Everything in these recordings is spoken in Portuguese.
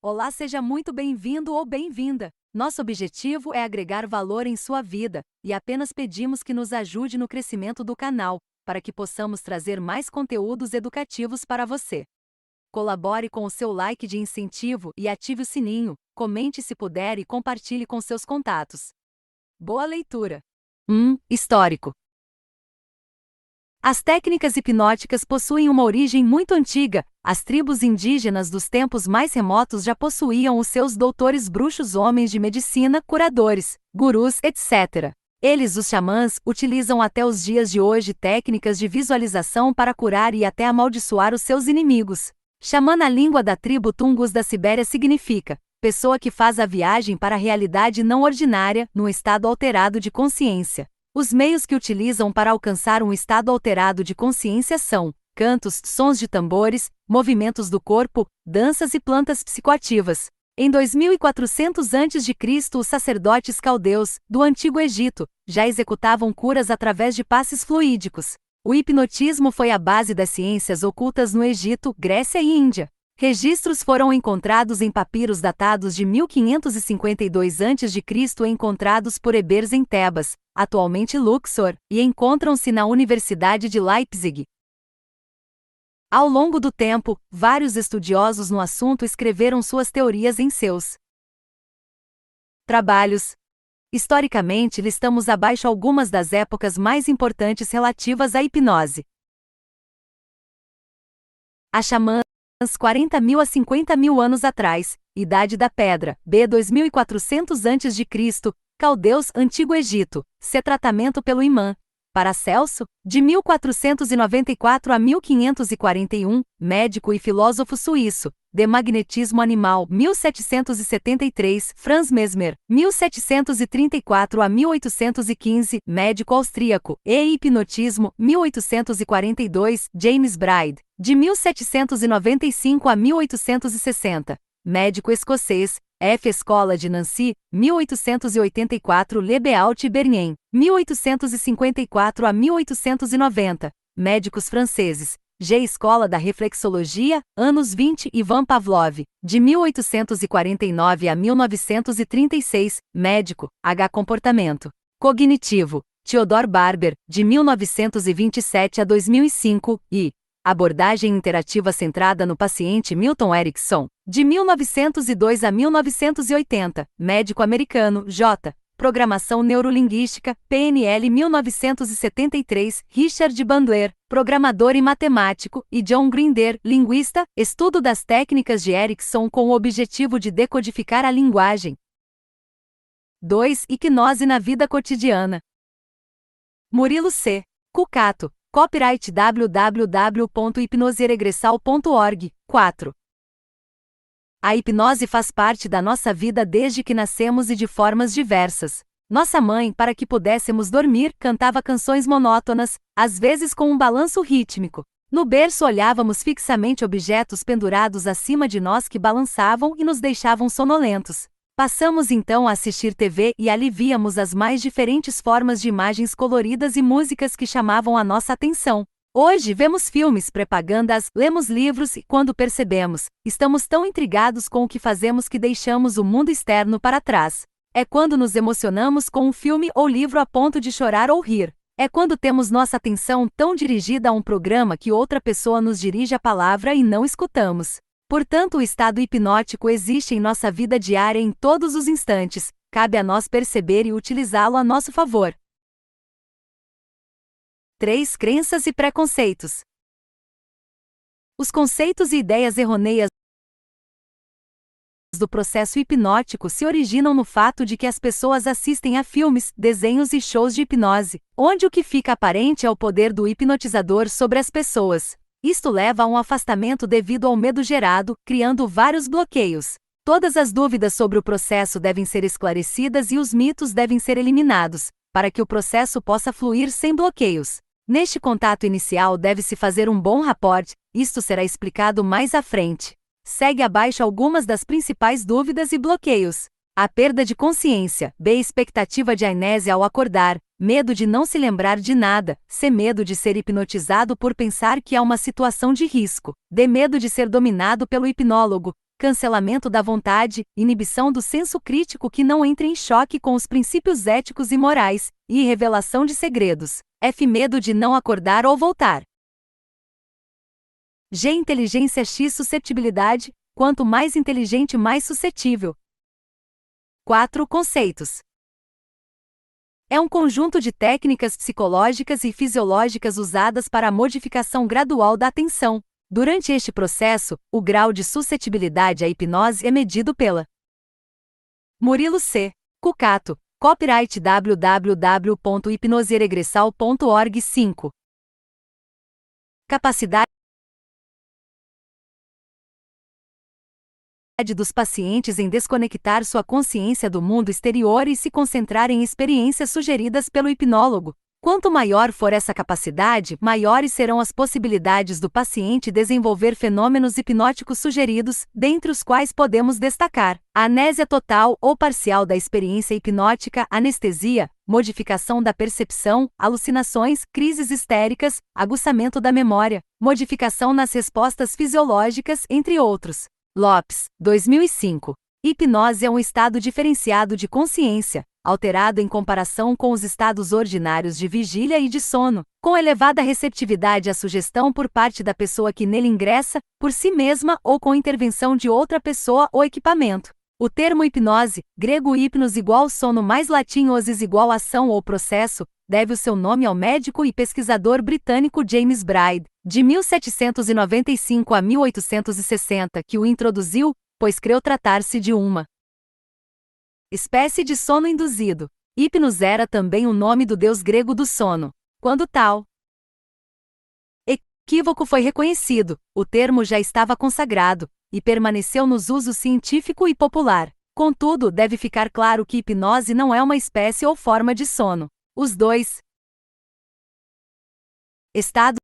Olá, seja muito bem-vindo ou bem-vinda. Nosso objetivo é agregar valor em sua vida, e apenas pedimos que nos ajude no crescimento do canal, para que possamos trazer mais conteúdos educativos para você. Colabore com o seu like de incentivo e ative o sininho, comente se puder e compartilhe com seus contatos. Boa leitura! Histórico. As técnicas hipnóticas possuem uma origem muito antiga. As tribos indígenas dos tempos mais remotos já possuíam os seus doutores bruxos, homens de medicina, curadores, gurus, etc. Eles, os xamãs, utilizam até os dias de hoje técnicas de visualização para curar e até amaldiçoar os seus inimigos. Xamã na língua da tribo Tungus da Sibéria significa pessoa que faz a viagem para a realidade não ordinária, num estado alterado de consciência. Os meios que utilizam para alcançar um estado alterado de consciência são cantos, sons de tambores, movimentos do corpo, danças e plantas psicoativas. Em 2400 a.C., os sacerdotes caldeus, do Antigo Egito, já executavam curas através de passes fluídicos. O hipnotismo foi a base das ciências ocultas no Egito, Grécia e Índia. Registros foram encontrados em papiros datados de 1552 a.C. encontrados por Ebers em Tebas, atualmente Luxor, e encontram-se na Universidade de Leipzig. Ao longo do tempo, vários estudiosos no assunto escreveram suas teorias em seus trabalhos. Historicamente, listamos abaixo algumas das épocas mais importantes relativas à hipnose. A xamã 40.000 a 50.000 anos atrás, Idade da Pedra, B. 2400 a.C., Caldeus, Antigo Egito, C. Tratamento pelo imã. Paracelso, de 1494 a 1541, médico e filósofo suíço, De magnetismo animal, 1773, Franz Mesmer, 1734 a 1815, médico austríaco, e hipnotismo, 1842, James Bride, de 1795 a 1860, médico escocês, F. Escola de Nancy, 1884, Lebeault Bernin, 1854 a 1890, médicos franceses, G. Escola da Reflexologia, anos 20, Ivan Pavlov, de 1849 a 1936, médico, H. Comportamento cognitivo, Theodor Barber, de 1927 a 2005, e Abordagem Interativa Centrada no Paciente, Milton Erickson, de 1902 a 1980, médico americano, J. Programação Neurolinguística, PNL 1973, Richard Bandler, programador e matemático, e John Grinder, linguista, estudo das técnicas de Erickson com o objetivo de decodificar a linguagem. 2. Hipnose na vida cotidiana. Murilo C. Cucato. Copyright www.hipnoseregressal.org. 4. A hipnose faz parte da nossa vida desde que nascemos e de formas diversas. Nossa mãe, para que pudéssemos dormir, cantava canções monótonas, às vezes com um balanço rítmico. No berço olhávamos fixamente objetos pendurados acima de nós que balançavam e nos deixavam sonolentos. Passamos então a assistir TV e ali víamos as mais diferentes formas de imagens coloridas e músicas que chamavam a nossa atenção. Hoje vemos filmes, propagandas, lemos livros e, quando percebemos, estamos tão intrigados com o que fazemos que deixamos o mundo externo para trás. É quando nos emocionamos com um filme ou livro a ponto de chorar ou rir. É quando temos nossa atenção tão dirigida a um programa que outra pessoa nos dirige a palavra e não escutamos. Portanto, o estado hipnótico existe em nossa vida diária em todos os instantes, cabe a nós perceber e utilizá-lo a nosso favor. 3. Crenças e preconceitos. Os conceitos e ideias errôneas do processo hipnótico se originam no fato de que as pessoas assistem a filmes, desenhos e shows de hipnose, onde o que fica aparente é o poder do hipnotizador sobre as pessoas. Isto leva a um afastamento devido ao medo gerado, criando vários bloqueios. Todas as dúvidas sobre o processo devem ser esclarecidas e os mitos devem ser eliminados, para que o processo possa fluir sem bloqueios. Neste contato inicial deve-se fazer um bom rapport, isto será explicado mais à frente. Segue abaixo algumas das principais dúvidas e bloqueios. A perda de consciência, B. Expectativa de amnésia ao acordar, medo de não se lembrar de nada, C. Medo de ser hipnotizado por pensar que há uma situação de risco, D. Medo de ser dominado pelo hipnólogo, cancelamento da vontade, inibição do senso crítico que não entra em choque com os princípios éticos e morais, e revelação de segredos. F. Medo de não acordar ou voltar. G. Inteligência. X. Susceptibilidade. Quanto mais inteligente, mais suscetível. 4. Conceitos. É um conjunto de técnicas psicológicas e fisiológicas usadas para a modificação gradual da atenção. Durante este processo, o grau de suscetibilidade à hipnose é medido pela Murilo C. Cucato, copyright www.hipnoseregressal.org. 5. Capacidade dos pacientes em desconectar sua consciência do mundo exterior e se concentrar em experiências sugeridas pelo hipnólogo. Quanto maior for essa capacidade, maiores serão as possibilidades do paciente desenvolver fenômenos hipnóticos sugeridos, dentre os quais podemos destacar a amnésia total ou parcial da experiência hipnótica, anestesia, modificação da percepção, alucinações, crises histéricas, aguçamento da memória, modificação nas respostas fisiológicas, entre outros. Lopes, 2005. Hipnose é um estado diferenciado de consciência, alterado em comparação com os estados ordinários de vigília e de sono, com elevada receptividade à sugestão por parte da pessoa que nele ingressa, por si mesma ou com intervenção de outra pessoa ou equipamento. O termo hipnose, grego hipnos igual sono mais latim osis igual ação ou processo, deve o seu nome ao médico e pesquisador britânico James Bride, de 1795 a 1860, que o introduziu, pois creu tratar-se de uma espécie de sono induzido. Hipnos era também o nome do deus grego do sono. Quando tal equívoco foi reconhecido, o termo já estava consagrado, e permaneceu nos usos científico e popular. Contudo, deve ficar claro que hipnose não é uma espécie ou forma de sono. Os dois estados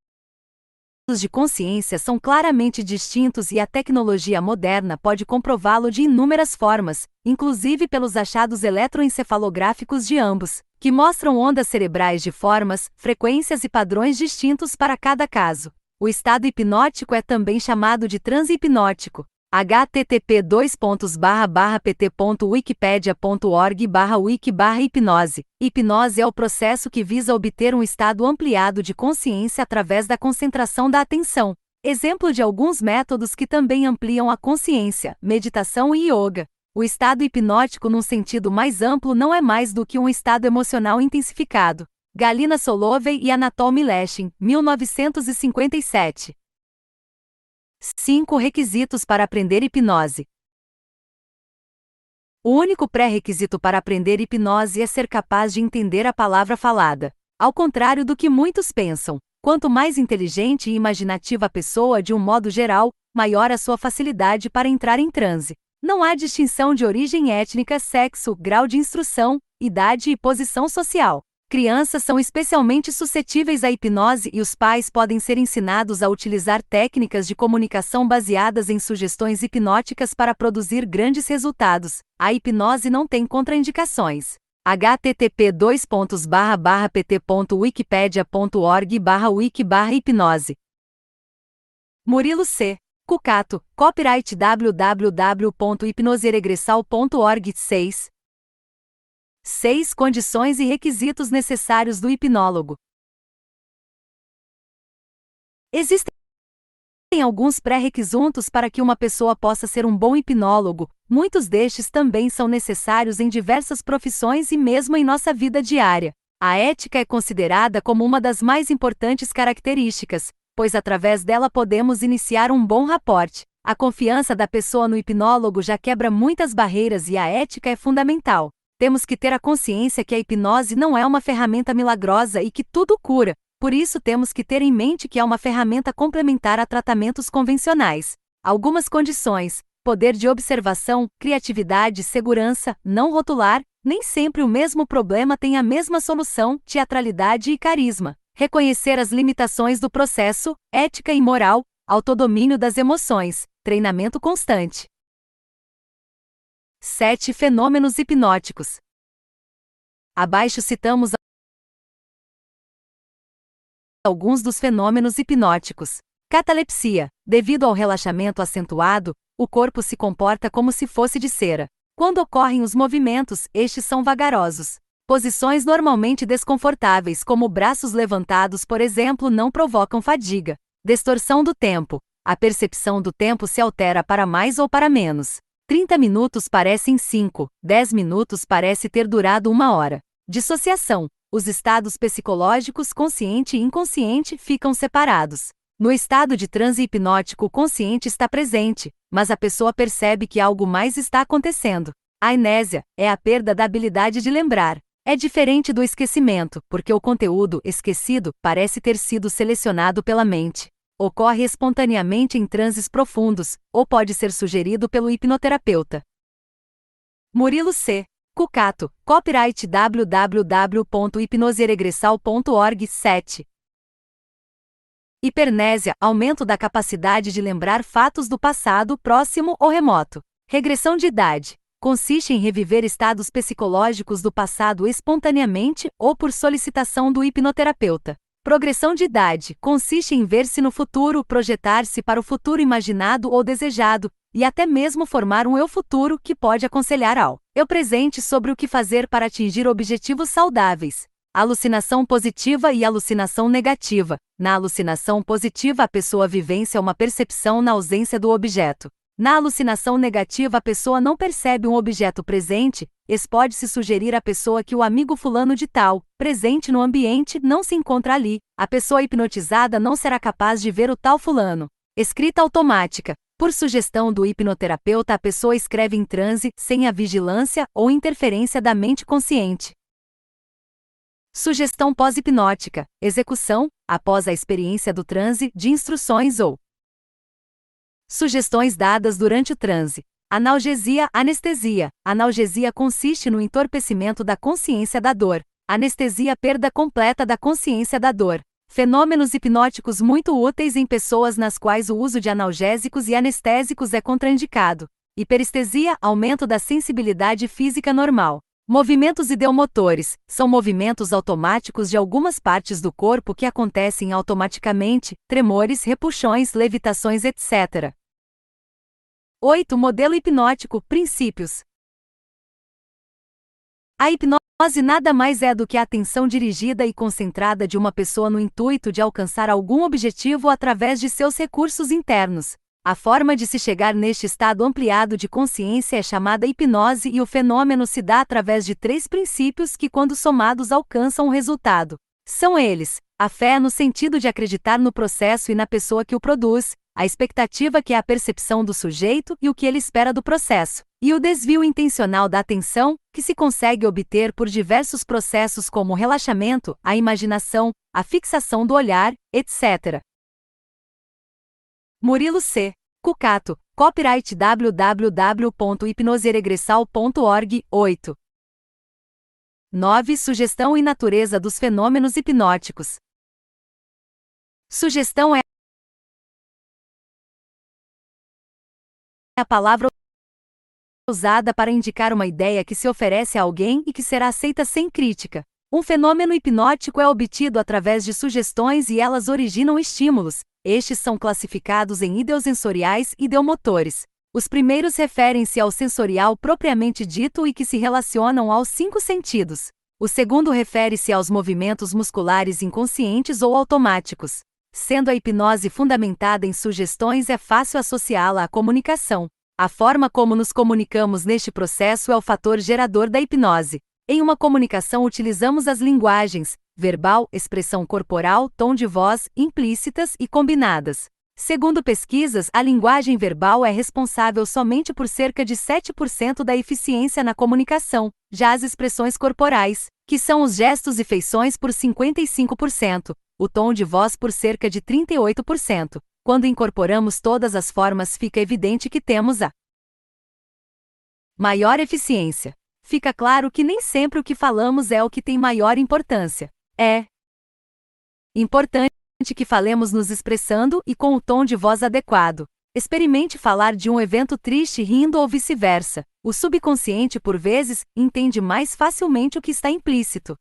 de consciência são claramente distintos e a tecnologia moderna pode comprová-lo de inúmeras formas, inclusive pelos achados eletroencefalográficos de ambos, que mostram ondas cerebrais de formas, frequências e padrões distintos para cada caso. O estado hipnótico é também chamado de transe hipnótico. http://pt.wikipedia.org/wiki/hipnose. Hipnose é o processo que visa obter um estado ampliado de consciência através da concentração da atenção. Exemplo de alguns métodos que também ampliam a consciência: meditação e yoga. O estado hipnótico num sentido mais amplo não é mais do que um estado emocional intensificado. Galina Solovey e Anatol Mileshin, 1957. 5 requisitos para aprender hipnose. O único pré-requisito para aprender hipnose é ser capaz de entender a palavra falada. Ao contrário do que muitos pensam, quanto mais inteligente e imaginativa a pessoa de um modo geral, maior a sua facilidade para entrar em transe. Não há distinção de origem étnica, sexo, grau de instrução, idade e posição social. Crianças são especialmente suscetíveis à hipnose e os pais podem ser ensinados a utilizar técnicas de comunicação baseadas em sugestões hipnóticas para produzir grandes resultados. A hipnose não tem contraindicações. http://pt.wikipedia.org/wiki/hipnose. Murilo C. Cucato, copyright www.hipnoseregressal.org. 6 condições e requisitos necessários do hipnólogo. Existem alguns pré-requisitos para que uma pessoa possa ser um bom hipnólogo. Muitos destes também são necessários em diversas profissões e mesmo em nossa vida diária. A ética é considerada como uma das mais importantes características, pois através dela podemos iniciar um bom rapport. A confiança da pessoa no hipnólogo já quebra muitas barreiras e a ética é fundamental. Temos que ter a consciência que a hipnose não é uma ferramenta milagrosa e que tudo cura, por isso temos que ter em mente que é uma ferramenta complementar a tratamentos convencionais. Algumas condições: poder de observação, criatividade, segurança, não rotular, nem sempre o mesmo problema tem a mesma solução, teatralidade e carisma. Reconhecer as limitações do processo, ética e moral, autodomínio das emoções, treinamento constante. 7 fenômenos hipnóticos. Abaixo citamos alguns dos fenômenos hipnóticos. Catalepsia. Devido ao relaxamento acentuado, O corpo se comporta como se fosse de cera. Quando ocorrem os movimentos, estes são vagarosos. Posições normalmente desconfortáveis, como braços levantados, por exemplo, não provocam fadiga. Distorção do tempo. A percepção do tempo se altera para mais ou para menos. 30 minutos parecem 5, 10 minutos parece ter durado 1 hora. Dissociação. Os estados psicológicos consciente e inconsciente ficam separados. No estado de transe hipnótico, o consciente está presente, mas a pessoa percebe que algo mais está acontecendo. A amnésia é a perda da habilidade de lembrar. É diferente do esquecimento, porque o conteúdo esquecido parece ter sido selecionado pela mente. Ocorre espontaneamente em transes profundos, ou pode ser sugerido pelo hipnoterapeuta. Murilo C. Cucato, copyright www.hipnoseregressal.org 7. Hipermnésia, aumento da capacidade de lembrar fatos do passado, próximo ou remoto. Regressão de idade. Consiste em reviver estados psicológicos do passado espontaneamente ou por solicitação do hipnoterapeuta. Progressão de idade. Consiste em ver-se no futuro, projetar-se para o futuro imaginado ou desejado, e até mesmo formar um eu futuro que pode aconselhar ao eu presente sobre o que fazer para atingir objetivos saudáveis. Alucinação positiva e alucinação negativa. Na alucinação positiva, a pessoa vivencia uma percepção na ausência do objeto. Na alucinação negativa, a pessoa não percebe um objeto presente, pode-se sugerir à pessoa que o amigo fulano de tal, presente no ambiente, não se encontra ali. A pessoa hipnotizada não será capaz de ver o tal fulano. Escrita automática. Por sugestão do hipnoterapeuta, a pessoa escreve em transe, sem a vigilância ou interferência da mente consciente. Sugestão pós-hipnótica. Execução, após a experiência do transe, de instruções ou sugestões dadas durante o transe. Analgesia, anestesia. Analgesia consiste no entorpecimento da consciência da dor. Anestesia, perda completa da consciência da dor. Fenômenos hipnóticos muito úteis em pessoas nas quais o uso de analgésicos e anestésicos é contraindicado. Hiperestesia, aumento da sensibilidade física normal. Movimentos ideomotores são movimentos automáticos de algumas partes do corpo que acontecem automaticamente, tremores, repuxões, levitações, etc. 8. Modelo hipnótico, princípios. A hipnose nada mais é do que a atenção dirigida e concentrada de uma pessoa no intuito de alcançar algum objetivo através de seus recursos internos. A forma de se chegar neste estado ampliado de consciência é chamada hipnose e o fenômeno se dá através de 3 princípios que, quando somados, alcançam o resultado. São eles: a fé no sentido de acreditar no processo e na pessoa que o produz, a expectativa que é a percepção do sujeito e o que ele espera do processo, e o desvio intencional da atenção, que se consegue obter por diversos processos como o relaxamento, a imaginação, a fixação do olhar, etc. Murilo C. Cucato, copyright www.hipnoseregressal.org 8. 9. Sugestão e natureza dos fenômenos hipnóticos. Sugestão é a palavra usada para indicar uma ideia que se oferece a alguém e que será aceita sem crítica. Um fenômeno hipnótico é obtido através de sugestões e elas originam estímulos. Estes são classificados em ideosensoriais e ideomotores. Os primeiros referem-se ao sensorial propriamente dito e que se relacionam aos 5 sentidos. O segundo refere-se aos movimentos musculares inconscientes ou automáticos. Sendo a hipnose fundamentada em sugestões, é fácil associá-la à comunicação. A forma como nos comunicamos neste processo é o fator gerador da hipnose. Em uma comunicação utilizamos as linguagens verbal, expressão corporal, tom de voz, implícitas e combinadas. Segundo pesquisas, a linguagem verbal é responsável somente por cerca de 7% da eficiência na comunicação, já as expressões corporais, que são os gestos e feições, por 55%, o tom de voz por cerca de 38%. Quando incorporamos todas as formas, fica evidente que temos a maior eficiência. Fica claro que nem sempre o que falamos é o que tem maior importância. É importante que falemos nos expressando e com o tom de voz adequado. Experimente falar de um evento triste rindo ou vice-versa. O subconsciente, por vezes, entende mais facilmente o que está implícito.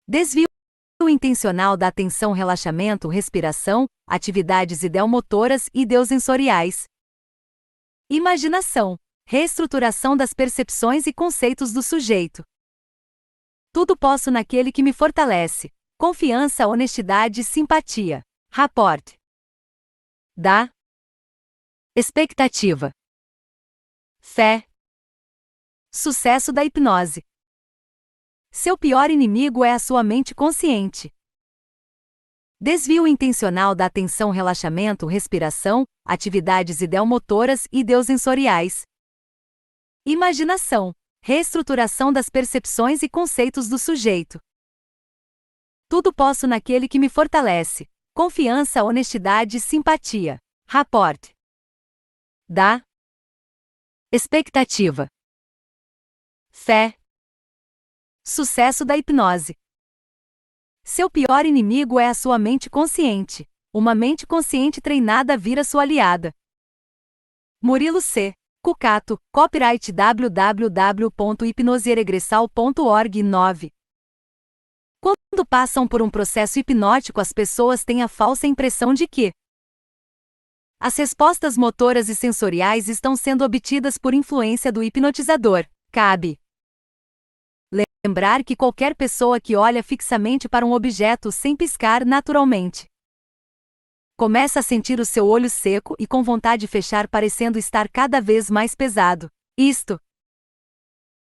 Desvio intencional da atenção, relaxamento, respiração, atividades ideomotoras e ideosensoriais. Imaginação. Reestruturação das percepções e conceitos do sujeito. Tudo posso naquele que me fortalece. Confiança, honestidade, simpatia. Rapport. Da. Expectativa. Fé. Sucesso da hipnose. Seu pior inimigo é a sua mente consciente. Desvio intencional da atenção, relaxamento, respiração, atividades ideomotoras e ideosensoriais. Imaginação. Reestruturação das percepções e conceitos do sujeito. Tudo posso naquele que me fortalece. Confiança, honestidade, simpatia. Rapport. Da. Expectativa. Fé. Sucesso da hipnose. Seu pior inimigo é a sua mente consciente. Uma mente consciente treinada vira sua aliada. Murilo C. Cucato, copyright www.hipnoseregressal.org 9. Quando passam por um processo hipnótico, as pessoas têm a falsa impressão de que as respostas motoras e sensoriais estão sendo obtidas por influência do hipnotizador. Cabe lembrar que qualquer pessoa que olha fixamente para um objeto sem piscar naturalmente começa a sentir o seu olho seco e com vontade de fechar, parecendo estar cada vez mais pesado. Isto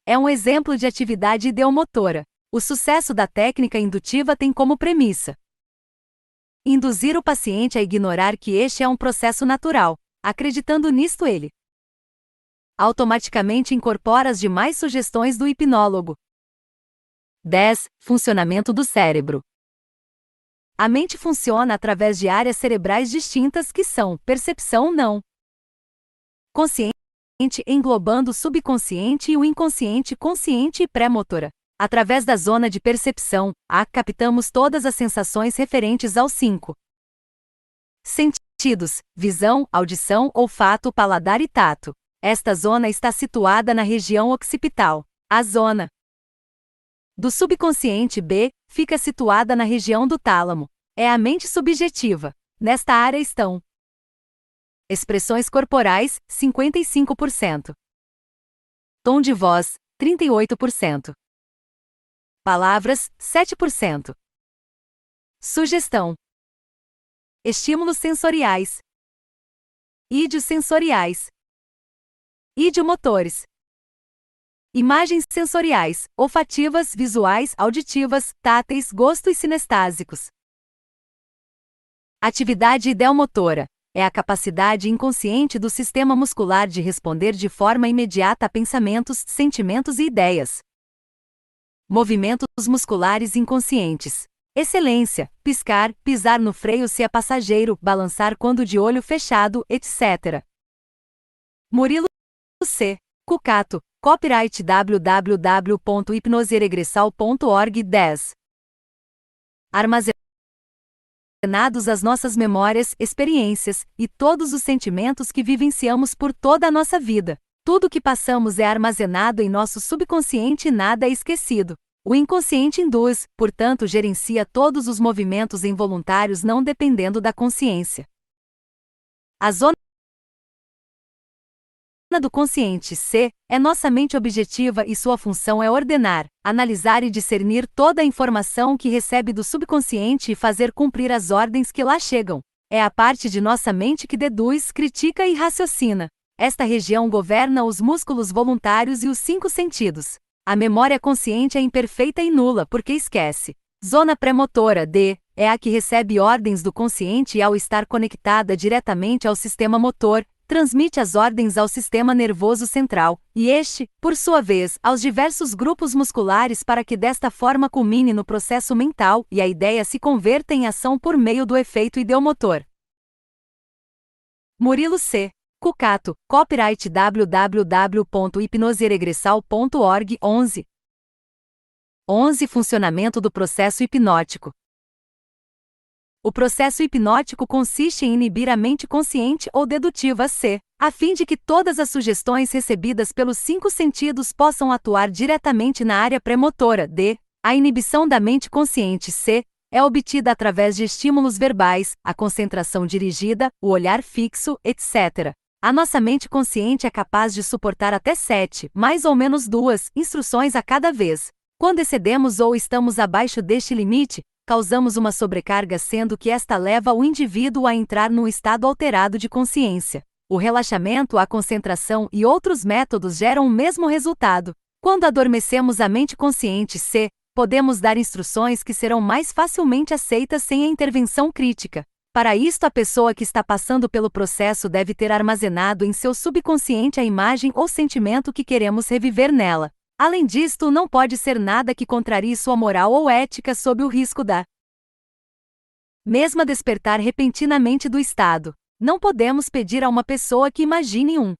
é um exemplo de atividade ideomotora. O sucesso da técnica indutiva tem como premissa induzir o paciente a ignorar que este é um processo natural. Acreditando nisto, ele automaticamente incorpora as demais sugestões do hipnólogo. 10. Funcionamento do cérebro. A mente funciona através de áreas cerebrais distintas que são percepção não consciente, englobando o subconsciente e o inconsciente consciente e pré-motora. Através da zona de percepção, captamos todas as sensações referentes aos 5 sentidos: visão, audição, olfato, paladar e tato. Esta zona está situada na região occipital. A zona do subconsciente B fica situada na região do tálamo. É a mente subjetiva. Nesta área estão expressões corporais, 55%. Tom de voz, 38%. Palavras, 7%. Sugestão. Estímulos sensoriais. Ídios sensoriais. Idiomotores. Imagens sensoriais, olfativas, visuais, auditivas, táteis, gosto e sinestásicos. Atividade ideomotora. É a capacidade inconsciente do sistema muscular de responder de forma imediata a pensamentos, sentimentos e ideias. Movimentos musculares inconscientes. Excelência, piscar, pisar no freio se é passageiro, balançar quando de olho fechado, etc. Murilo C. Cucato, copyright www.hipnoseregressal.org 10. Armazenados as nossas memórias, experiências e todos os sentimentos que vivenciamos por toda a nossa vida. Tudo que passamos é armazenado em nosso subconsciente e nada é esquecido. O inconsciente induz, portanto, gerencia todos os movimentos involuntários não dependendo da consciência. A zona do consciente C é nossa mente objetiva e sua função é ordenar, analisar e discernir toda a informação que recebe do subconsciente e fazer cumprir as ordens que lá chegam. É a parte de nossa mente que deduz, critica e raciocina. Esta região governa os músculos voluntários e os 5 sentidos. A memória consciente é imperfeita e nula porque esquece. Zona pré-motora D é a que recebe ordens do consciente e, ao estar conectada diretamente ao sistema motor, transmite as ordens ao sistema nervoso central, e este, por sua vez, aos diversos grupos musculares para que desta forma culmine no processo mental e a ideia se converta em ação por meio do efeito ideomotor. Murilo C. Cucato, copyright www.hipnoseregressal.org 11. 11. Funcionamento do processo hipnótico. O processo hipnótico consiste em inibir a mente consciente ou dedutiva C, a fim de que todas as sugestões recebidas pelos 5 sentidos possam atuar diretamente na área premotora D. A inibição da mente consciente C é obtida através de estímulos verbais, a concentração dirigida, o olhar fixo, etc. A nossa mente consciente é capaz de suportar até 7, mais ou menos 2, instruções a cada vez. Quando excedemos ou estamos abaixo deste limite, causamos uma sobrecarga, sendo que esta leva o indivíduo a entrar num estado alterado de consciência. O relaxamento, a concentração e outros métodos geram o mesmo resultado. Quando adormecemos a mente consciente C, podemos dar instruções que serão mais facilmente aceitas sem a intervenção crítica. Para isto, a pessoa que está passando pelo processo deve ter armazenado em seu subconsciente a imagem ou sentimento que queremos reviver nela. Além disto, não pode ser nada que contrarie sua moral ou ética sob o risco da mesma despertar repentinamente do estado. Não podemos pedir a uma pessoa que imagine um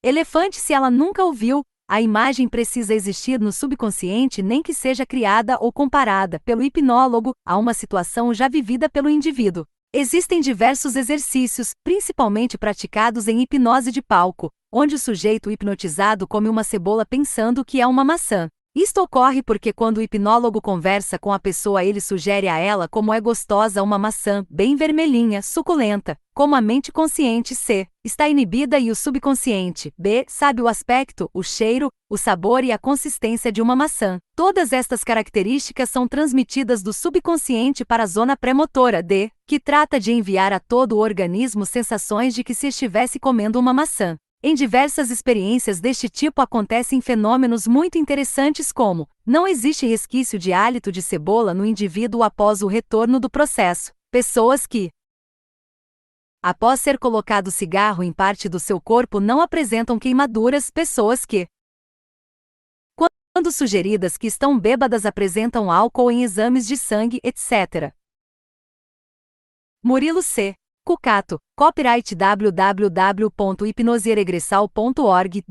elefante se ela nunca o viu. A imagem precisa existir no subconsciente, nem que seja criada ou comparada pelo hipnólogo a uma situação já vivida pelo indivíduo. Existem diversos exercícios, principalmente praticados em hipnose de palco, onde o sujeito hipnotizado come uma cebola pensando que é uma maçã. Isto ocorre porque quando o hipnólogo conversa com a pessoa, ele sugere a ela como é gostosa uma maçã, bem vermelhinha, suculenta. Como a mente consciente C está inibida e o subconsciente B sabe o aspecto, o cheiro, o sabor e a consistência de uma maçã. Todas estas características são transmitidas do subconsciente para a zona pré-motora D, que trata de enviar a todo o organismo sensações de que se estivesse comendo uma maçã. Em diversas experiências deste tipo acontecem fenômenos muito interessantes como: não existe resquício de hálito de cebola no indivíduo após o retorno do processo. Pessoas que, após ser colocado cigarro em parte do seu corpo, não apresentam queimaduras. Pessoas que, quando sugeridas que estão bêbadas, apresentam álcool em exames de sangue, etc. Murilo C. Cucato, copyright www.hipnosieregressal.org,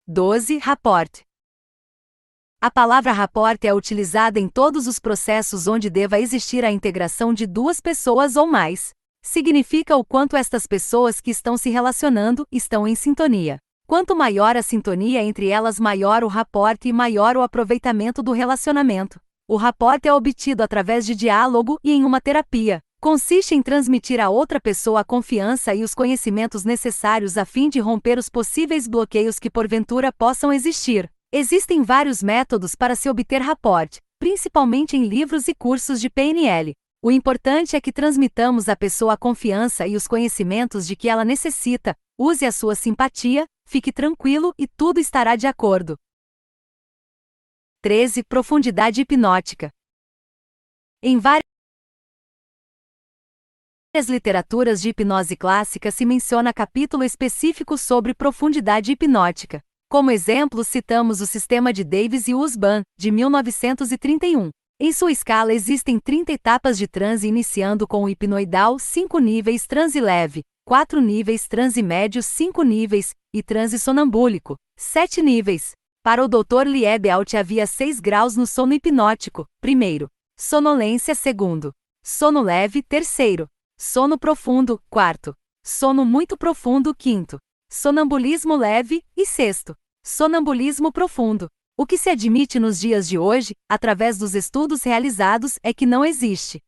12. Rapport. A palavra rapport é utilizada em todos os processos onde deva existir a integração de duas pessoas ou mais. Significa o quanto estas pessoas que estão se relacionando estão em sintonia. Quanto maior a sintonia entre elas, maior o rapport e maior o aproveitamento do relacionamento. O rapport é obtido através de diálogo e em uma terapia. Consiste em transmitir a outra pessoa a confiança e os conhecimentos necessários a fim de romper os possíveis bloqueios que porventura possam existir. Existem vários métodos para se obter rapport, principalmente em livros e cursos de PNL. O importante é que transmitamos à pessoa a confiança e os conhecimentos de que ela necessita, use a sua simpatia, fique tranquilo e tudo estará de acordo. 13. Profundidade hipnótica. Em várias literaturas de hipnose clássica se menciona capítulo específico sobre profundidade hipnótica. Como exemplo, citamos o sistema de Davis e Husband, de 1931. Em sua escala existem 30 etapas de transe, iniciando com o hipnoidal, 5 níveis, transe leve, 4 níveis, transe médio, 5 níveis, e transe sonambúlico, 7 níveis. Para o Dr. Liebelt havia 6 graus no sono hipnótico: primeiro, sonolência; segundo, sono leve; terceiro, sono profundo; quarto, sono muito profundo; quinto, sonambulismo leve; e sexto, sonambulismo profundo. O que se admite nos dias de hoje, através dos estudos realizados, é que não existe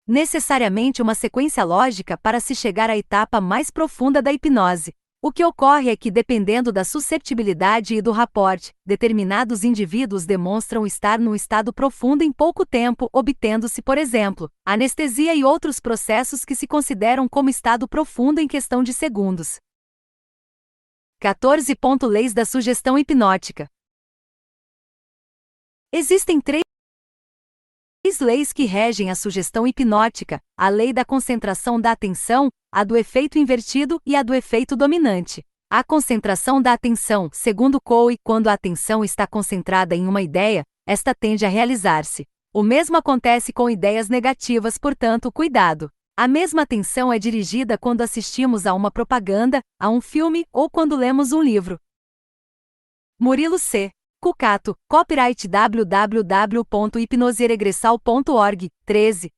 necessariamente uma sequência lógica para se chegar à etapa mais profunda da hipnose. O que ocorre é que, dependendo da susceptibilidade e do rapport, determinados indivíduos demonstram estar num estado profundo em pouco tempo, obtendo-se, por exemplo, anestesia e outros processos que se consideram como estado profundo em questão de segundos. 14. Leis da sugestão hipnótica. Existem 3 leis que regem a sugestão hipnótica: a lei da concentração da atenção, a do efeito invertido e a do efeito dominante. A concentração da atenção, segundo Coe, quando a atenção está concentrada em uma ideia, esta tende a realizar-se. O mesmo acontece com ideias negativas, portanto, cuidado. A mesma atenção é dirigida quando assistimos a uma propaganda, a um filme ou quando lemos um livro. Murilo C. Cucato, copyright www.hipnosieregressal.org, 13.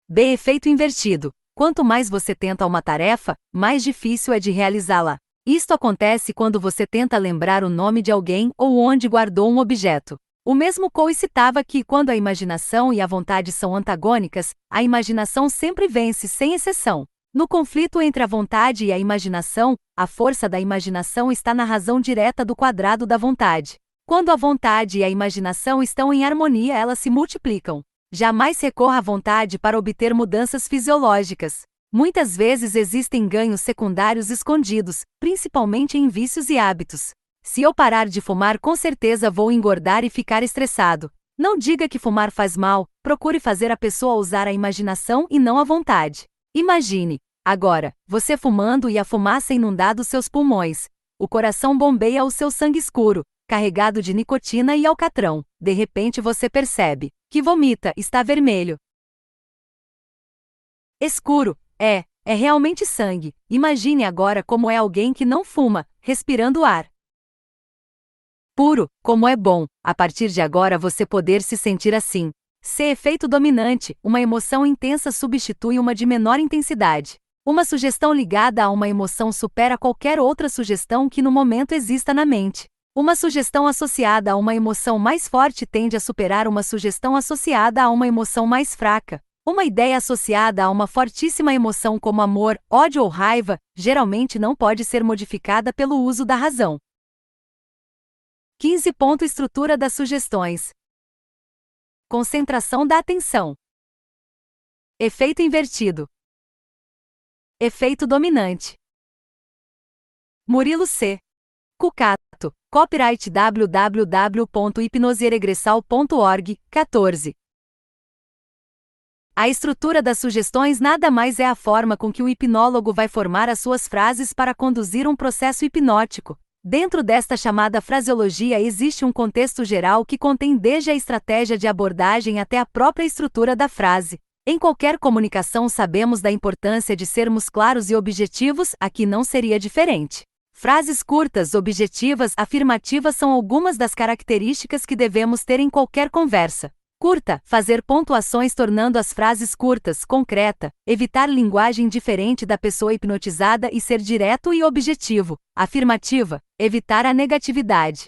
B. Efeito invertido. Quanto mais você tenta uma tarefa, mais difícil é de realizá-la. Isto acontece quando você tenta lembrar o nome de alguém ou onde guardou um objeto. O mesmo Coe citava que, quando a imaginação e a vontade são antagônicas, a imaginação sempre vence sem exceção. No conflito entre a vontade e a imaginação, a força da imaginação está na razão direta do quadrado da vontade. Quando a vontade e a imaginação estão em harmonia, elas se multiplicam. Jamais recorra à vontade para obter mudanças fisiológicas. Muitas vezes existem ganhos secundários escondidos, principalmente em vícios e hábitos. Se eu parar de fumar, com certeza vou engordar e ficar estressado. Não diga que fumar faz mal, procure fazer a pessoa usar a imaginação e não a vontade. Imagine, agora, você fumando e a fumaça inundando seus pulmões. O coração bombeia o seu sangue escuro, carregado de nicotina e alcatrão. De repente você percebe que vomita, está vermelho. Escuro, é realmente sangue. Imagine agora como é alguém que não fuma, respirando ar puro, como é bom, a partir de agora você poder se sentir assim. Se efeito dominante, uma emoção intensa substitui uma de menor intensidade. Uma sugestão ligada a uma emoção supera qualquer outra sugestão que no momento exista na mente. Uma sugestão associada a uma emoção mais forte tende a superar uma sugestão associada a uma emoção mais fraca. Uma ideia associada a uma fortíssima emoção como amor, ódio ou raiva, geralmente não pode ser modificada pelo uso da razão. 15. Estrutura das sugestões. Concentração da atenção. Efeito invertido. Efeito dominante. Murilo C. Cucato, copyright www.hipnoseregressal.org, 14. A estrutura das sugestões nada mais é a forma com que o hipnólogo vai formar as suas frases para conduzir um processo hipnótico. Dentro desta chamada fraseologia existe um contexto geral que contém desde a estratégia de abordagem até a própria estrutura da frase. Em qualquer comunicação sabemos da importância de sermos claros e objetivos, aqui não seria diferente. Frases curtas, objetivas, afirmativas são algumas das características que devemos ter em qualquer conversa. Curta, fazer pontuações tornando as frases curtas, concreta, evitar linguagem diferente da pessoa hipnotizada e ser direto e objetivo. Afirmativa, evitar a negatividade.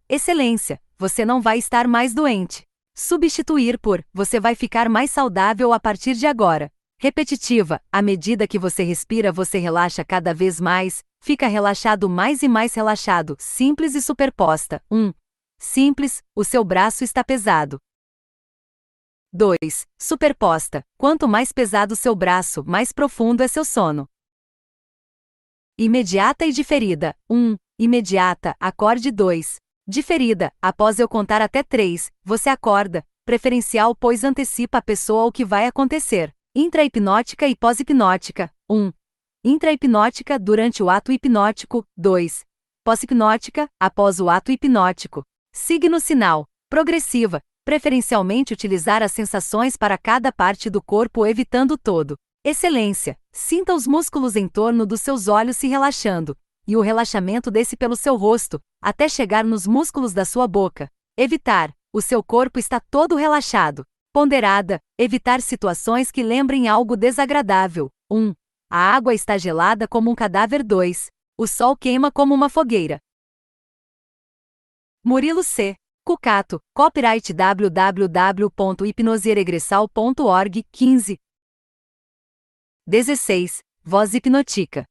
Excelência, você não vai estar mais doente. Substituir por, você vai ficar mais saudável a partir de agora. Repetitiva, à medida que você respira você relaxa cada vez mais, fica relaxado mais e mais relaxado. Simples e superposta. Simples, o seu braço está pesado. 2. Superposta, quanto mais pesado seu braço, mais profundo é seu sono. Imediata e diferida. Imediata, acorde. 2. Diferida, após eu contar até 3, você acorda, preferencial pois antecipa a pessoa o que vai acontecer. Intra-hipnótica e pós-hipnótica. 1. Intra-hipnótica, durante o ato hipnótico. 2. Pós-hipnótica, após o ato hipnótico. Signo sinal. Progressiva, preferencialmente utilizar as sensações para cada parte do corpo evitando todo. Excelência, sinta os músculos em torno dos seus olhos se relaxando, e o relaxamento desce pelo seu rosto, até chegar nos músculos da sua boca. Evitar, o seu corpo está todo relaxado. Ponderada, evitar situações que lembrem algo desagradável. 1. A água está gelada como um cadáver. 2. O sol queima como uma fogueira. Murilo C. Cucato, copyright www.hipnoseregressal.org, 15. 16. Voz hipnótica.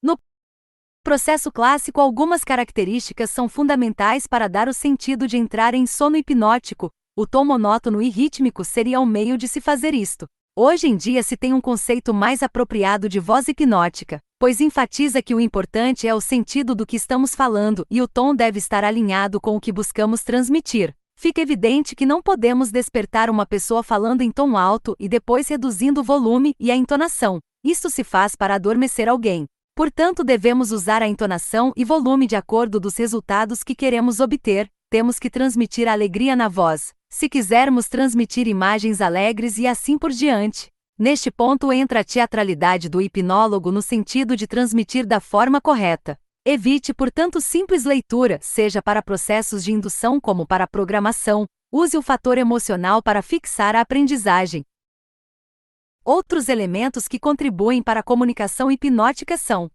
No processo clássico, algumas características são fundamentais para dar o sentido de entrar em sono hipnótico. O tom monótono e rítmico seria um meio de se fazer isto. Hoje em dia se tem um conceito mais apropriado de voz hipnótica, pois enfatiza que o importante é o sentido do que estamos falando e o tom deve estar alinhado com o que buscamos transmitir. Fica evidente que não podemos despertar uma pessoa falando em tom alto e depois reduzindo o volume e a entonação. Isto se faz para adormecer alguém. Portanto, devemos usar a entonação e volume de acordo dos resultados que queremos obter. Temos que transmitir a alegria na voz, se quisermos transmitir imagens alegres e assim por diante. Neste ponto entra a teatralidade do hipnólogo no sentido de transmitir da forma correta. Evite, portanto, simples leitura, seja para processos de indução como para programação. Use o fator emocional para fixar a aprendizagem. Outros elementos que contribuem para a comunicação hipnótica são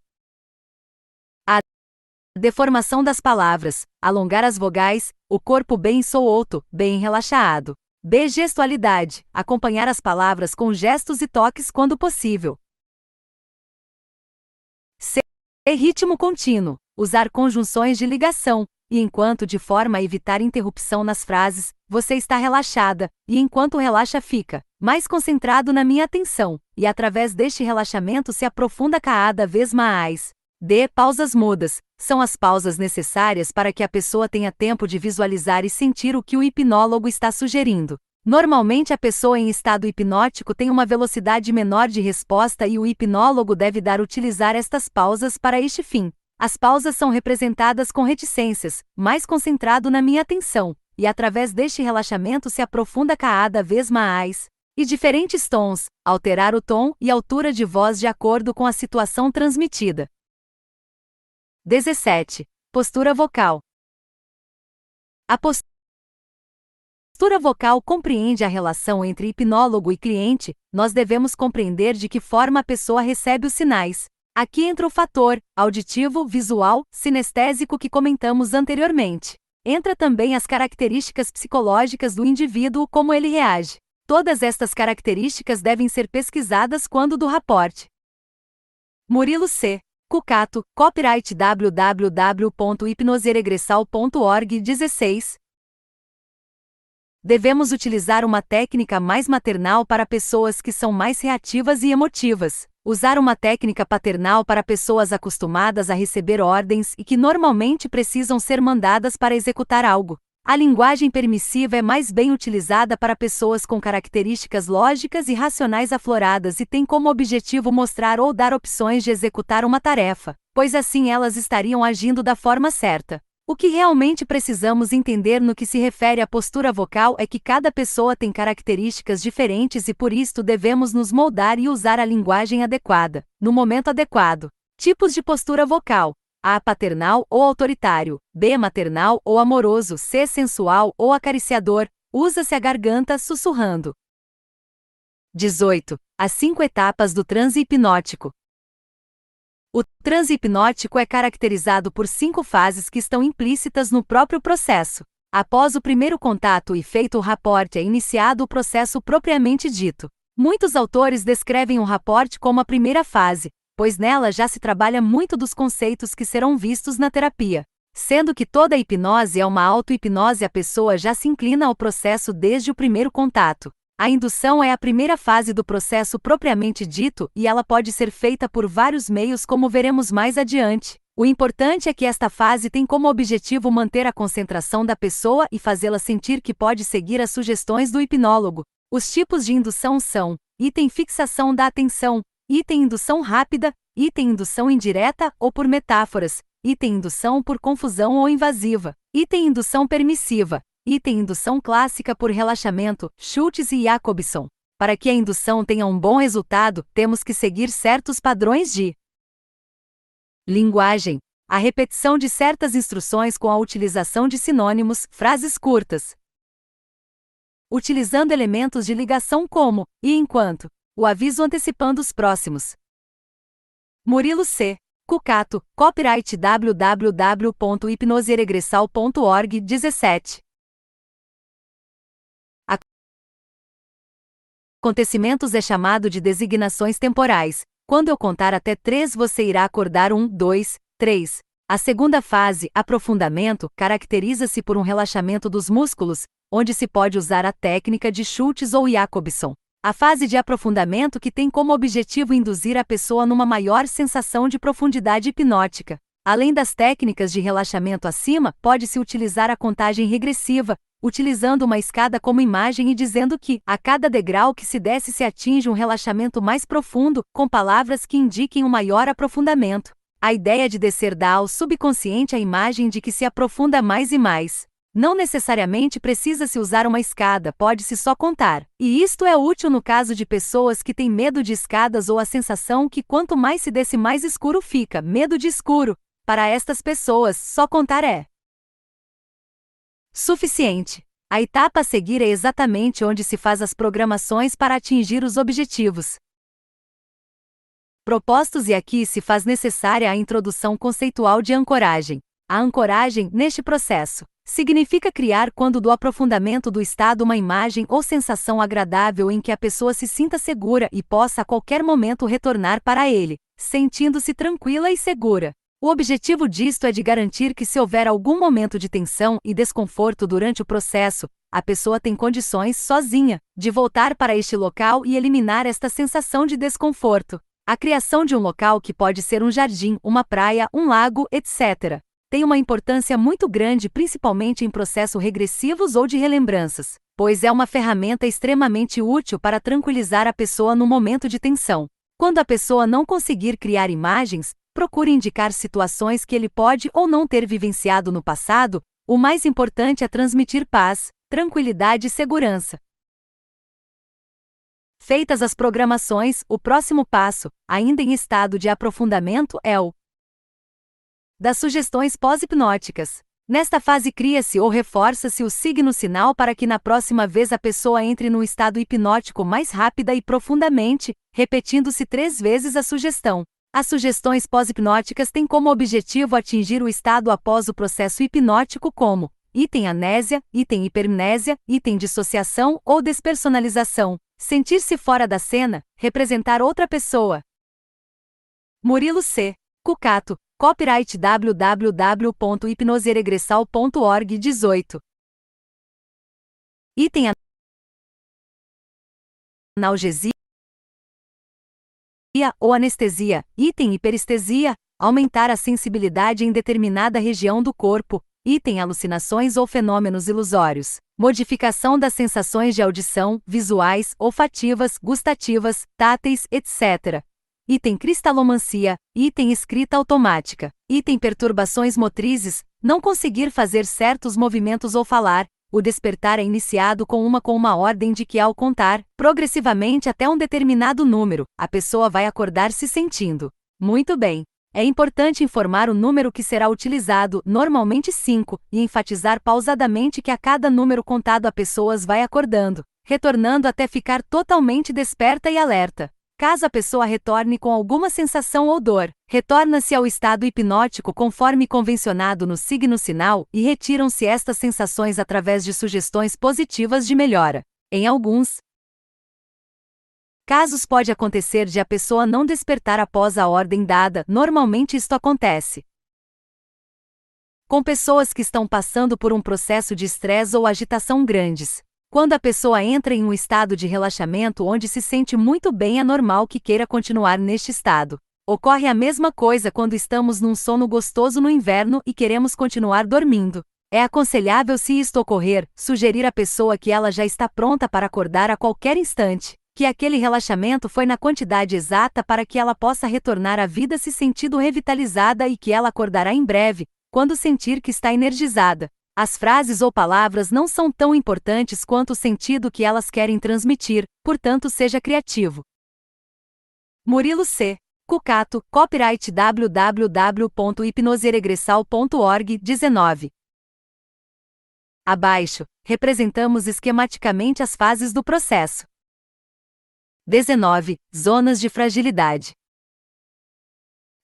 Deformação das palavras, alongar as vogais, o corpo bem solto, bem relaxado. B. Gestualidade, acompanhar as palavras com gestos e toques quando possível. C. Ritmo contínuo, usar conjunções de ligação, e enquanto de forma a evitar interrupção nas frases, você está relaxada, e enquanto relaxa fica mais concentrado na minha atenção, e através deste relaxamento se aprofunda cada vez mais. D. Pausas mudas, são as pausas necessárias para que a pessoa tenha tempo de visualizar e sentir o que o hipnólogo está sugerindo. Normalmente a pessoa em estado hipnótico tem uma velocidade menor de resposta e o hipnólogo deve utilizar estas pausas para este fim. As pausas são representadas com reticências, mais concentrado na minha atenção, e através deste relaxamento se aprofunda cada vez mais. E diferentes tons, alterar o tom e altura de voz de acordo com a situação transmitida. 17. Postura vocal. A postura vocal compreende a relação entre hipnólogo e cliente. Nós devemos compreender de que forma a pessoa recebe os sinais. Aqui entra o fator auditivo, visual, sinestésico que comentamos anteriormente. Entra também as características psicológicas do indivíduo, como ele reage. Todas estas características devem ser pesquisadas quando do raporte. Murilo C. Cucato, copyright www.hipnoseregressal.org 16. Devemos utilizar uma técnica mais maternal para pessoas que são mais reativas e emotivas. Usar uma técnica paternal para pessoas acostumadas a receber ordens e que normalmente precisam ser mandadas para executar algo. A linguagem permissiva é mais bem utilizada para pessoas com características lógicas e racionais afloradas e tem como objetivo mostrar ou dar opções de executar uma tarefa, pois assim elas estariam agindo da forma certa. O que realmente precisamos entender no que se refere à postura vocal é que cada pessoa tem características diferentes e por isto devemos nos moldar e usar a linguagem adequada, no momento adequado. Tipos de postura vocal: A. Paternal ou autoritário. B. Maternal ou amoroso. C. Sensual ou acariciador. Usa-se a garganta sussurrando. 18. As 5 etapas do transe hipnótico. O transe hipnótico é caracterizado por 5 fases que estão implícitas no próprio processo. Após o primeiro contato e feito o raporte é iniciado o processo propriamente dito. Muitos autores descrevem o raporte como a primeira fase, pois nela já se trabalha muito dos conceitos que serão vistos na terapia. Sendo que toda hipnose é uma auto-hipnose, a pessoa já se inclina ao processo desde o primeiro contato. A indução é a primeira fase do processo propriamente dito e ela pode ser feita por vários meios, como veremos mais adiante. O importante é que esta fase tem como objetivo manter a concentração da pessoa e fazê-la sentir que pode seguir as sugestões do hipnólogo. Os tipos de indução são: item fixação da atenção, item indução rápida, item indução indireta ou por metáforas, item indução por confusão ou invasiva, item indução permissiva, item indução clássica por relaxamento, Schultz e Jacobson. Para que a indução tenha um bom resultado, temos que seguir certos padrões de linguagem. A repetição de certas instruções com a utilização de sinônimos, frases curtas. Utilizando elementos de ligação como e enquanto. O aviso antecipando os próximos. Murilo C. Cucato, copyright www.hipnoseregressal.org 17. Acontecimentos é chamado de designações temporais. Quando eu contar até 3 você irá acordar 1, 2, 3. A segunda fase, aprofundamento, caracteriza-se por um relaxamento dos músculos, onde se pode usar a técnica de Schultz ou Jacobson. A fase de aprofundamento que tem como objetivo induzir a pessoa numa maior sensação de profundidade hipnótica. Além das técnicas de relaxamento acima, pode-se utilizar a contagem regressiva, utilizando uma escada como imagem e dizendo que, a cada degrau que se desce se atinge um relaxamento mais profundo, com palavras que indiquem um maior aprofundamento. A ideia de descer dá ao subconsciente a imagem de que se aprofunda mais e mais. Não necessariamente precisa-se usar uma escada, pode-se só contar. E isto é útil no caso de pessoas que têm medo de escadas ou a sensação que quanto mais se desce mais escuro fica, medo de escuro. Para estas pessoas, só contar é suficiente. A etapa a seguir é exatamente onde se faz as programações para atingir os objetivos. Propostos, e aqui se faz necessária a introdução conceitual de ancoragem. A ancoragem, neste processo, significa criar quando do aprofundamento do estado uma imagem ou sensação agradável em que a pessoa se sinta segura e possa a qualquer momento retornar para ele, sentindo-se tranquila e segura. O objetivo disto é de garantir que, se houver algum momento de tensão e desconforto durante o processo, a pessoa tem condições, sozinha, de voltar para este local e eliminar esta sensação de desconforto. A criação de um local, que pode ser um jardim, uma praia, um lago, etc., tem uma importância muito grande, principalmente em processos regressivos ou de relembranças, pois é uma ferramenta extremamente útil para tranquilizar a pessoa no momento de tensão. Quando a pessoa não conseguir criar imagens, procure indicar situações que ele pode ou não ter vivenciado no passado. O mais importante é transmitir paz, tranquilidade e segurança. Feitas as programações, o próximo passo, ainda em estado de aprofundamento, é o das sugestões pós-hipnóticas. Nesta fase cria-se ou reforça-se o signo-sinal para que na próxima vez a pessoa entre num estado hipnótico mais rápida e profundamente, repetindo-se 3 vezes a sugestão. As sugestões pós-hipnóticas têm como objetivo atingir o estado após o processo hipnótico, como item amnésia, item hipermnésia, item dissociação ou despersonalização, sentir-se fora da cena, representar outra pessoa. Murilo C. Cucato, copyright www.hipnoseregressal.org 18. Item analgesia ou anestesia, item hiperestesia, aumentar a sensibilidade em determinada região do corpo, item alucinações ou fenômenos ilusórios, modificação das sensações de audição, visuais, olfativas, gustativas, táteis, etc. Item cristalomancia, item escrita automática, item perturbações motrizes, não conseguir fazer certos movimentos ou falar. O despertar é iniciado com uma ordem de que, ao contar progressivamente até um determinado número, a pessoa vai acordar se sentindo muito bem. É importante informar o número que será utilizado, normalmente 5, e enfatizar pausadamente que a cada número contado a pessoa vai acordando, retornando até ficar totalmente desperta e alerta. Caso a pessoa retorne com alguma sensação ou dor, retorna-se ao estado hipnótico conforme convencionado no signo-sinal e retiram-se estas sensações através de sugestões positivas de melhora. Em alguns casos pode acontecer de a pessoa não despertar após a ordem dada. Normalmente isto acontece com pessoas que estão passando por um processo de estresse ou agitação grandes. Quando a pessoa entra em um estado de relaxamento onde se sente muito bem, é normal que queira continuar neste estado. Ocorre a mesma coisa quando estamos num sono gostoso no inverno e queremos continuar dormindo. É aconselhável, se isto ocorrer, sugerir à pessoa que ela já está pronta para acordar a qualquer instante, que aquele relaxamento foi na quantidade exata para que ela possa retornar à vida se sentindo revitalizada e que ela acordará em breve, quando sentir que está energizada. As frases ou palavras não são tão importantes quanto o sentido que elas querem transmitir, portanto seja criativo. Murilo C. Cucato, copyright www.hipnoseregressal.org 19. Abaixo, representamos esquematicamente as fases do processo. 19. Zonas de fragilidade.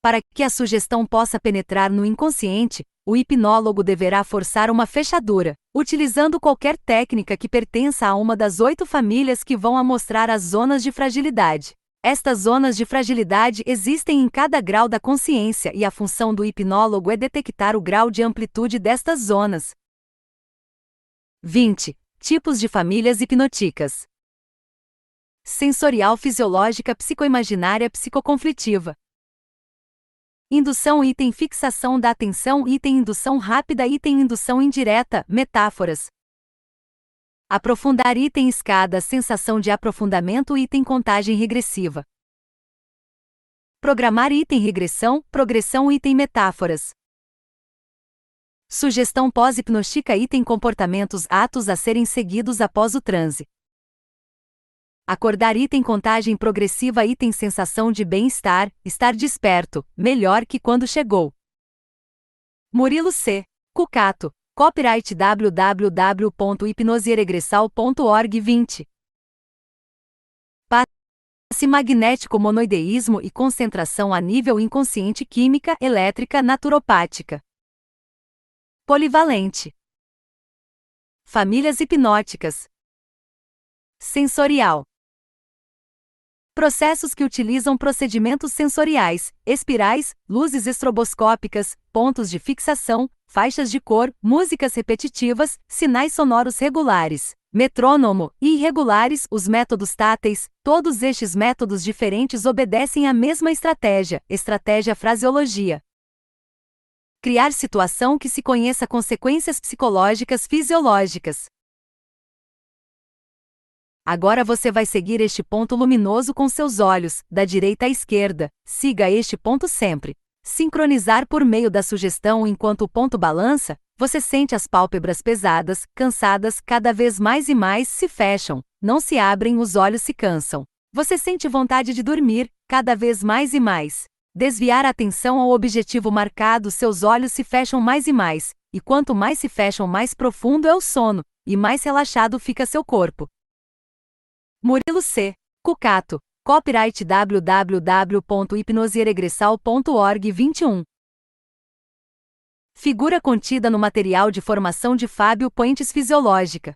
Para que a sugestão possa penetrar no inconsciente, o hipnólogo deverá forçar uma fechadura, utilizando qualquer técnica que pertença a uma das 8 famílias que vão mostrar as zonas de fragilidade. Estas zonas de fragilidade existem em cada grau da consciência e a função do hipnólogo é detectar o grau de amplitude destas zonas. 20. Tipos de famílias hipnóticas. Sensorial, fisiológica, psicoimaginária, psicoconflitiva. Indução, item fixação da atenção, item indução rápida, item indução indireta, metáforas. Aprofundar, item escada, sensação de aprofundamento, item contagem regressiva. Programar, item regressão, progressão, item metáforas. Sugestão pós-hipnótica, item comportamentos, atos a serem seguidos após o transe. Acordar, item contagem progressiva, item sensação de bem-estar, estar desperto, melhor que quando chegou. Murilo C. Cucato, copyright www.hipnoseregressal.org 20. magnético, monoideísmo e concentração a nível inconsciente, química, elétrica, naturopática. Polivalente. Famílias hipnóticas. Sensorial. Processos que utilizam procedimentos sensoriais, espirais, luzes estroboscópicas, pontos de fixação, faixas de cor, músicas repetitivas, sinais sonoros regulares, metrônomo e irregulares. Os métodos táteis, todos estes métodos diferentes obedecem à mesma estratégia fraseologia. Criar situação que se conheça consequências psicológicas fisiológicas. Agora você vai seguir este ponto luminoso com seus olhos, da direita à esquerda. Siga este ponto sempre. Sincronizar por meio da sugestão. Enquanto o ponto balança, você sente as pálpebras pesadas, cansadas, cada vez mais e mais se fecham, não se abrem, os olhos se cansam. Você sente vontade de dormir, cada vez mais e mais. Desviar a atenção ao objetivo marcado, seus olhos se fecham mais e quanto mais se fecham, mais profundo é o sono, e mais relaxado fica seu corpo. Murilo C. Cucato. Copyright www.hipnoseregressal.org 21. Figura contida no material de formação de Fábio Puentes. Fisiológica.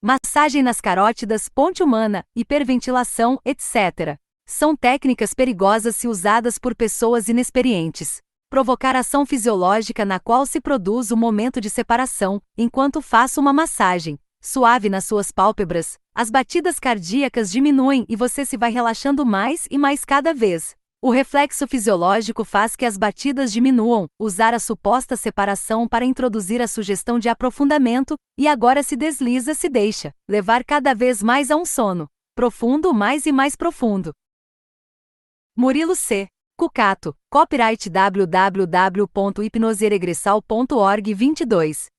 Massagem nas carótidas, ponte humana, hiperventilação, etc. São técnicas perigosas se usadas por pessoas inexperientes. Provocar ação fisiológica na qual se produz o momento de separação, enquanto faço uma massagem suave nas suas pálpebras, as batidas cardíacas diminuem e você se vai relaxando mais e mais cada vez. O reflexo fisiológico faz que as batidas diminuam. Usar a suposta separação para introduzir a sugestão de aprofundamento, e agora se desliza, se deixa levar cada vez mais a um sono profundo, mais e mais profundo. Murilo C. Cucato. Copyright www.hipnoseregressal.org 22.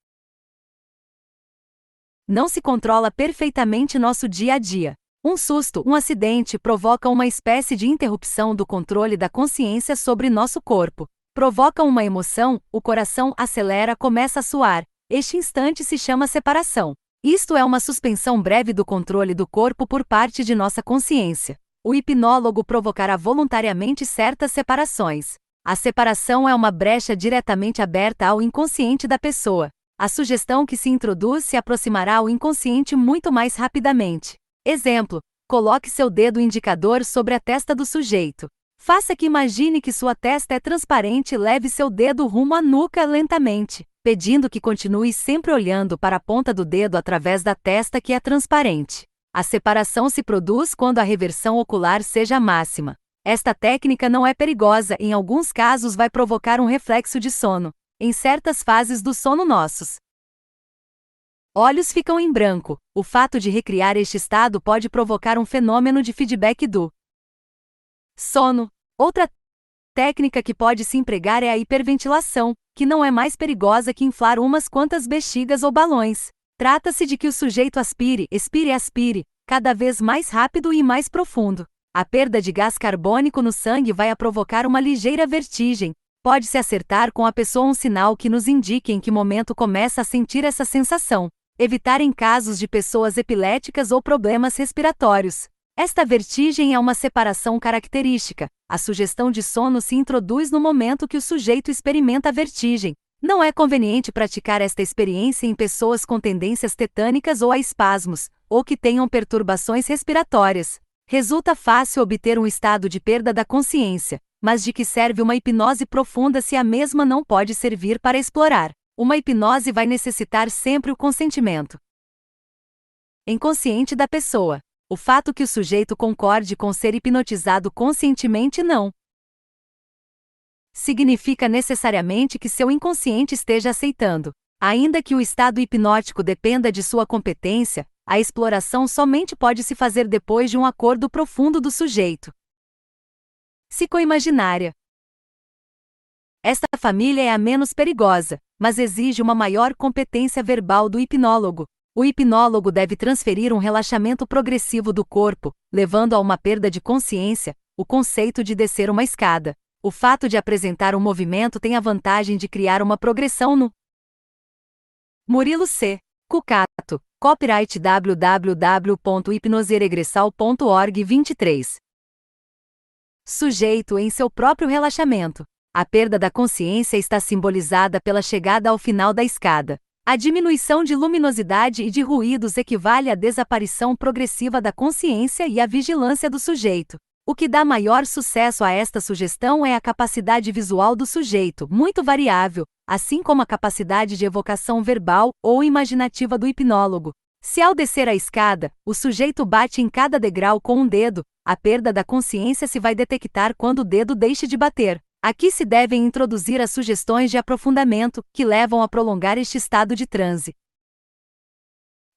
Não se controla perfeitamente nosso dia a dia. Um susto, um acidente provoca uma espécie de interrupção do controle da consciência sobre nosso corpo. Provoca uma emoção, o coração acelera, começa a suar. Este instante se chama separação. Isto é uma suspensão breve do controle do corpo por parte de nossa consciência. O hipnólogo provocará voluntariamente certas separações. A separação é uma brecha diretamente aberta ao inconsciente da pessoa. A sugestão que se introduz se aproximará ao inconsciente muito mais rapidamente. Exemplo: coloque seu dedo indicador sobre a testa do sujeito. Faça que imagine que sua testa é transparente e leve seu dedo rumo à nuca lentamente, pedindo que continue sempre olhando para a ponta do dedo através da testa que é transparente. A separação se produz quando a reversão ocular seja máxima. Esta técnica não é perigosa, em alguns casos vai provocar um reflexo de sono. Em certas fases do sono nossos olhos ficam em branco. O fato de recriar este estado pode provocar um fenômeno de feedback do sono. Outra técnica que pode se empregar é a hiperventilação, que não é mais perigosa que inflar umas quantas bexigas ou balões. Trata-se de que o sujeito aspire, expire, cada vez mais rápido e mais profundo. A perda de gás carbônico no sangue vai a provocar uma ligeira vertigem. Pode-se acertar com a pessoa um sinal que nos indique em que momento começa a sentir essa sensação. Evitar em casos de pessoas epiléticas ou problemas respiratórios. Esta vertigem é uma separação característica. A sugestão de sono se introduz no momento que o sujeito experimenta a vertigem. Não é conveniente praticar esta experiência em pessoas com tendências tetânicas ou a espasmos, ou que tenham perturbações respiratórias. Resulta fácil obter um estado de perda da consciência, mas de que serve uma hipnose profunda se a mesma não pode servir para explorar? Uma hipnose vai necessitar sempre o consentimento inconsciente da pessoa. O fato que o sujeito concorde com ser hipnotizado conscientemente não significa necessariamente que seu inconsciente esteja aceitando. Ainda que o estado hipnótico dependa de sua competência, a exploração somente pode se fazer depois de um acordo profundo do sujeito. Psicoimaginária. Esta família é a menos perigosa, mas exige uma maior competência verbal do hipnólogo. O hipnólogo deve transferir um relaxamento progressivo do corpo, levando a uma perda de consciência, o conceito de descer uma escada. O fato de apresentar um movimento tem a vantagem de criar uma progressão no Murilo C. Cucato. Copyright www.hipnoseregressal.org 23. Sujeito em seu próprio relaxamento. A perda da consciência está simbolizada pela chegada ao final da escada. A diminuição de luminosidade e de ruídos equivale à desaparição progressiva da consciência e à vigilância do sujeito. O que dá maior sucesso a esta sugestão é a capacidade visual do sujeito, muito variável, assim como a capacidade de evocação verbal ou imaginativa do hipnólogo. Se ao descer a escada, o sujeito bate em cada degrau com um dedo, a perda da consciência se vai detectar quando o dedo deixe de bater. Aqui se devem introduzir as sugestões de aprofundamento, que levam a prolongar este estado de transe.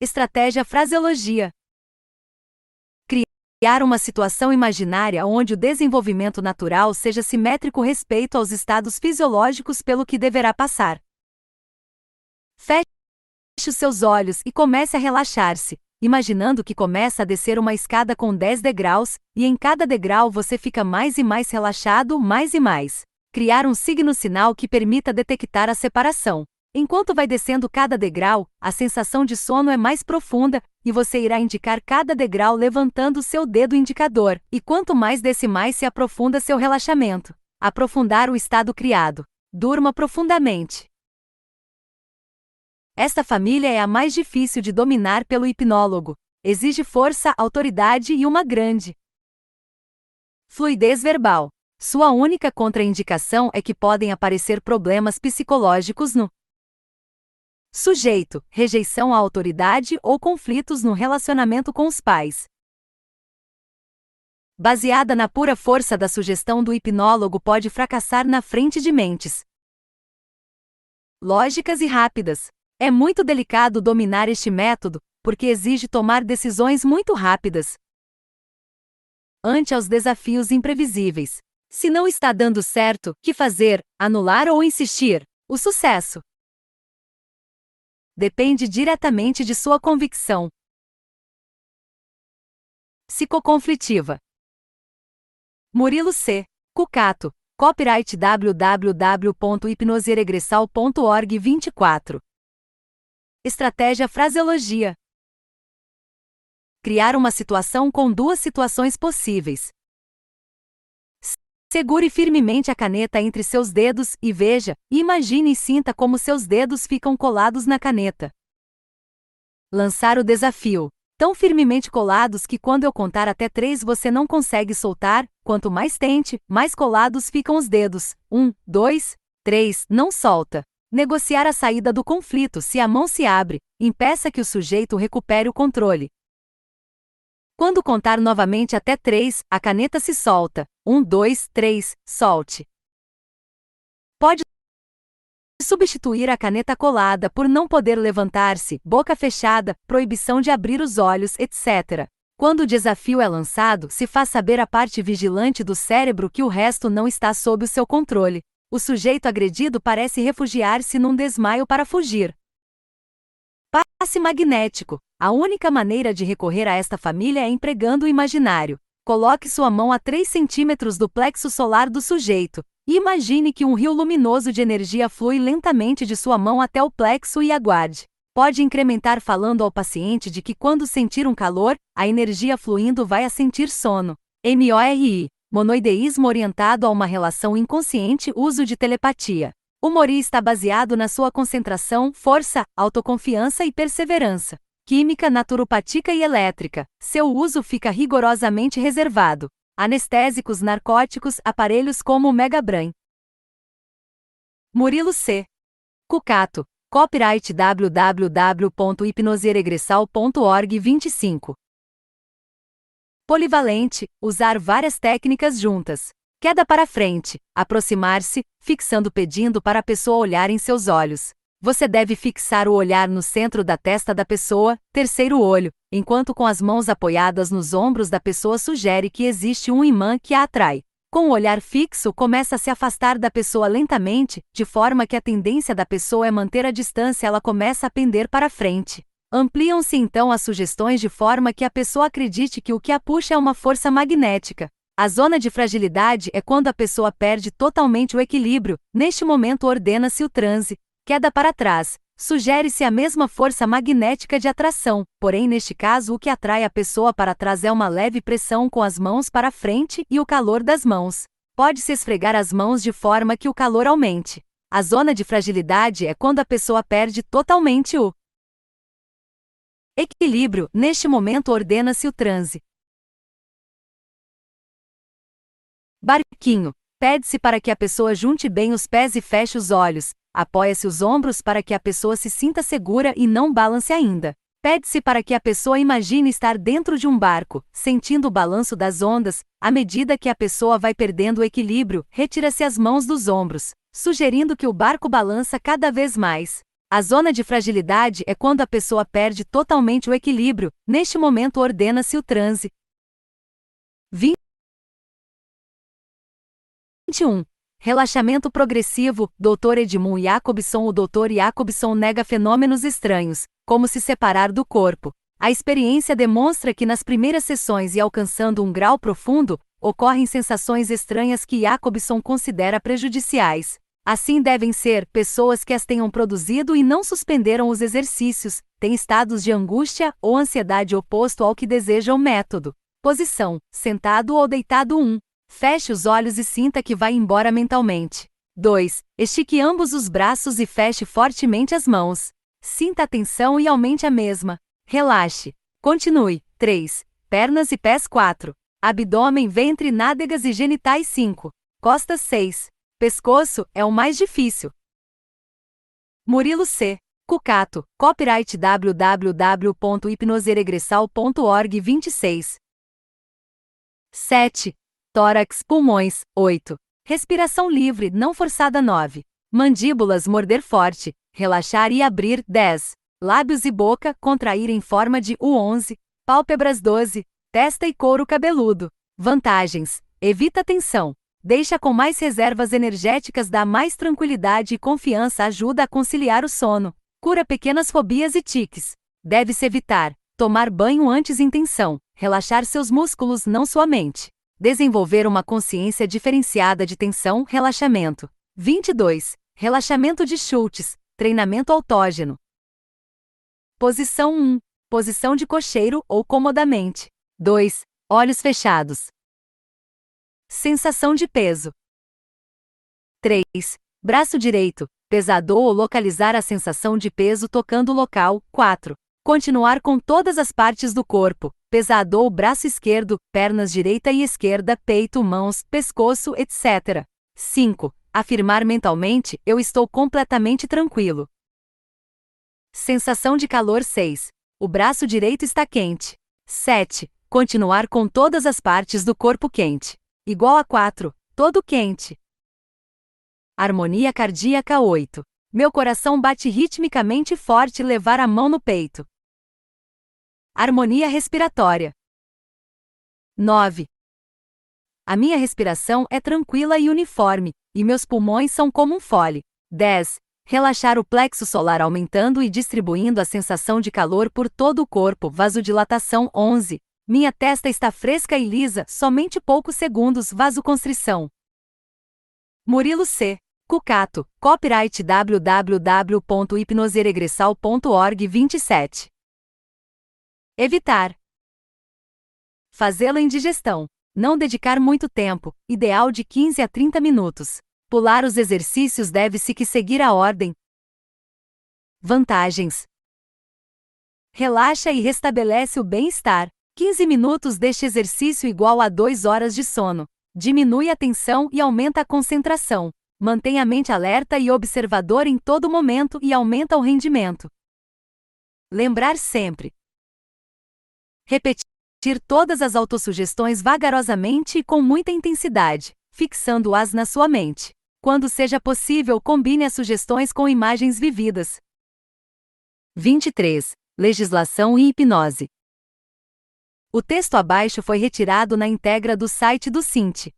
Estratégia fraseologia. Criar uma situação imaginária onde o desenvolvimento natural seja simétrico respeito aos estados fisiológicos pelo que deverá passar. Feche os seus olhos e comece a relaxar-se, imaginando que começa a descer uma escada com 10 degraus, e em cada degrau você fica mais e mais relaxado, mais e mais. Criar um signo-sinal que permita detectar a separação. Enquanto vai descendo cada degrau, a sensação de sono é mais profunda, e você irá indicar cada degrau levantando seu dedo indicador, e quanto mais desce mais se aprofunda seu relaxamento. Aprofundar o estado criado. Durma profundamente. Esta família é a mais difícil de dominar pelo hipnólogo. Exige força, autoridade e uma grande fluidez verbal. Sua única contraindicação é que podem aparecer problemas psicológicos no sujeito, rejeição à autoridade ou conflitos no relacionamento com os pais. Baseada na pura força da sugestão do hipnólogo pode fracassar na frente de mentes lógicas e rápidas. É muito delicado dominar este método, porque exige tomar decisões muito rápidas ante aos desafios imprevisíveis. Se não está dando certo, que fazer? Anular ou insistir? O sucesso depende diretamente de sua convicção psicoconflitiva. Murilo C. Cucato. Copyright www.hipnoseregressal.org 24. Estratégia fraseologia. Criar uma situação com duas situações possíveis. Segure firmemente a caneta entre seus dedos e veja, imagine e sinta como seus dedos ficam colados na caneta. Lançar o desafio. Tão firmemente colados que quando eu contar até 3 você não consegue soltar, quanto mais tente, mais colados ficam os dedos. 1, 2, 3, não solta. Negociar a saída do conflito. Se a mão se abre, impeça que o sujeito recupere o controle. Quando contar novamente até 3, a caneta se solta. 1, 2, 3, solte. Pode substituir a caneta colada por não poder levantar-se, boca fechada, proibição de abrir os olhos, etc. Quando o desafio é lançado, se faz saber à parte vigilante do cérebro que o resto não está sob o seu controle. O sujeito agredido parece refugiar-se num desmaio para fugir. Passe magnético. A única maneira de recorrer a esta família é empregando o imaginário. Coloque sua mão a 3 centímetros do plexo solar do sujeito, e imagine que um rio luminoso de energia flui lentamente de sua mão até o plexo e aguarde. Pode incrementar falando ao paciente de que quando sentir um calor, a energia fluindo vai a sentir sono. MORI. Monoideísmo orientado a uma relação inconsciente, uso de telepatia. O MORI está baseado na sua concentração, força, autoconfiança e perseverança. Química naturopática e elétrica. Seu uso fica rigorosamente reservado. Anestésicos, narcóticos, aparelhos como o Megabrain. Murilo C. Cucato. Copyright www.hipnoseregressal.org 25. Polivalente, usar várias técnicas juntas. Queda para frente, aproximar-se, fixando pedindo para a pessoa olhar em seus olhos. Você deve fixar o olhar no centro da testa da pessoa, terceiro olho, enquanto com as mãos apoiadas nos ombros da pessoa sugere que existe um imã que a atrai. Com o olhar fixo, começa a se afastar da pessoa lentamente, de forma que a tendência da pessoa é manter a distância, ela começa a pender para frente. Ampliam-se então as sugestões de forma que a pessoa acredite que o que a puxa é uma força magnética. A zona de fragilidade é quando a pessoa perde totalmente o equilíbrio, neste momento ordena-se o transe, queda para trás, Sugere-se a mesma força magnética de atração, porém neste caso o que atrai a pessoa para trás é uma leve pressão com as mãos para frente e o calor das mãos. Pode-se esfregar as mãos de forma que o calor aumente. A zona de fragilidade é quando a pessoa perde totalmente o equilíbrio. Neste momento ordena-se o transe. Barquinho. Pede-se para que a pessoa junte bem os pés e feche os olhos. Apoia-se os ombros para que a pessoa se sinta segura e não balance ainda. Pede-se para que a pessoa imagine estar dentro de um barco, sentindo o balanço das ondas. À medida que a pessoa vai perdendo o equilíbrio, retira-se as mãos dos ombros, sugerindo que o barco balança cada vez mais. A zona de fragilidade é quando a pessoa perde totalmente o equilíbrio. Neste momento ordena-se o transe. 21. Relaxamento progressivo. Dr. Edmund Jacobson. O Dr. Jacobson nega fenômenos estranhos, como se separar do corpo. A experiência demonstra que nas primeiras sessões e alcançando um grau profundo, ocorrem sensações estranhas que Jacobson considera prejudiciais. Assim devem ser pessoas que as tenham produzido e não suspenderam os exercícios, têm estados de angústia ou ansiedade oposto ao que deseja o método. Posição: sentado ou deitado. 1. Feche os olhos e sinta que vai embora mentalmente. 2. Estique ambos os braços e feche fortemente as mãos. Sinta a tensão e aumente a mesma. Relaxe. Continue. 3. Pernas e pés. 4. Abdômen, ventre, nádegas e genitais. 5. Costas. 6. Pescoço é o mais difícil. Murilo C. Cucato. Copyright www.hipnoseregressal.org. 26. 7. Tórax, pulmões. 8. Respiração livre, não forçada. 9. Mandíbulas, morder forte, relaxar e abrir. 10. Lábios e boca, contrair em forma de U. 11. Pálpebras. 12. Testa e couro cabeludo. Vantagens: evita tensão, deixa com mais reservas energéticas, dá mais tranquilidade e confiança, ajuda a conciliar o sono, cura pequenas fobias e tiques. Deve-se evitar tomar banho antes. Intenção: relaxar seus músculos, não sua mente. Desenvolver uma consciência diferenciada de tensão, relaxamento. 22. Relaxamento de Schultz, treinamento autógeno. Posição 1. Posição de cocheiro ou comodamente. 2. Olhos fechados. Sensação de peso. 3. Braço direito, pesado ou localizar a sensação de peso tocando o local. 4. Continuar com todas as partes do corpo, pesado ou braço esquerdo, pernas direita e esquerda, peito, mãos, pescoço, etc. 5. Afirmar mentalmente: eu estou completamente tranquilo. Sensação de calor. 6. O braço direito está quente. 7. Continuar com todas as partes do corpo quente. Igual a 4. Todo quente. Harmonia cardíaca. 8. Meu coração bate ritmicamente forte. Levar a mão no peito. Harmonia respiratória. 9. A minha respiração é tranquila e uniforme, e meus pulmões são como um fole. 10. Relaxar o plexo solar, aumentando e distribuindo a sensação de calor por todo o corpo. Vasodilatação. 11. Minha testa está fresca e lisa, somente poucos segundos. Vasoconstrição. Murilo C. Cucato. Copyright www.hipnoseregressal.org. 27. Evitar fazê-lo em digestão. Não dedicar muito tempo, ideal de 15 a 30 minutos. Pular os exercícios, deve-se que seguir a ordem. Vantagens: relaxa e restabelece o bem-estar. 15 minutos deste exercício igual a 2 horas de sono. Diminui a tensão e aumenta a concentração. Mantém a mente alerta e observador em todo momento e aumenta o rendimento. Lembrar sempre: repetir todas as autossugestões vagarosamente e com muita intensidade, fixando-as na sua mente. Quando seja possível, combine as sugestões com imagens vividas. 23. Legislação e hipnose. O texto abaixo foi retirado na íntegra do site do CINT.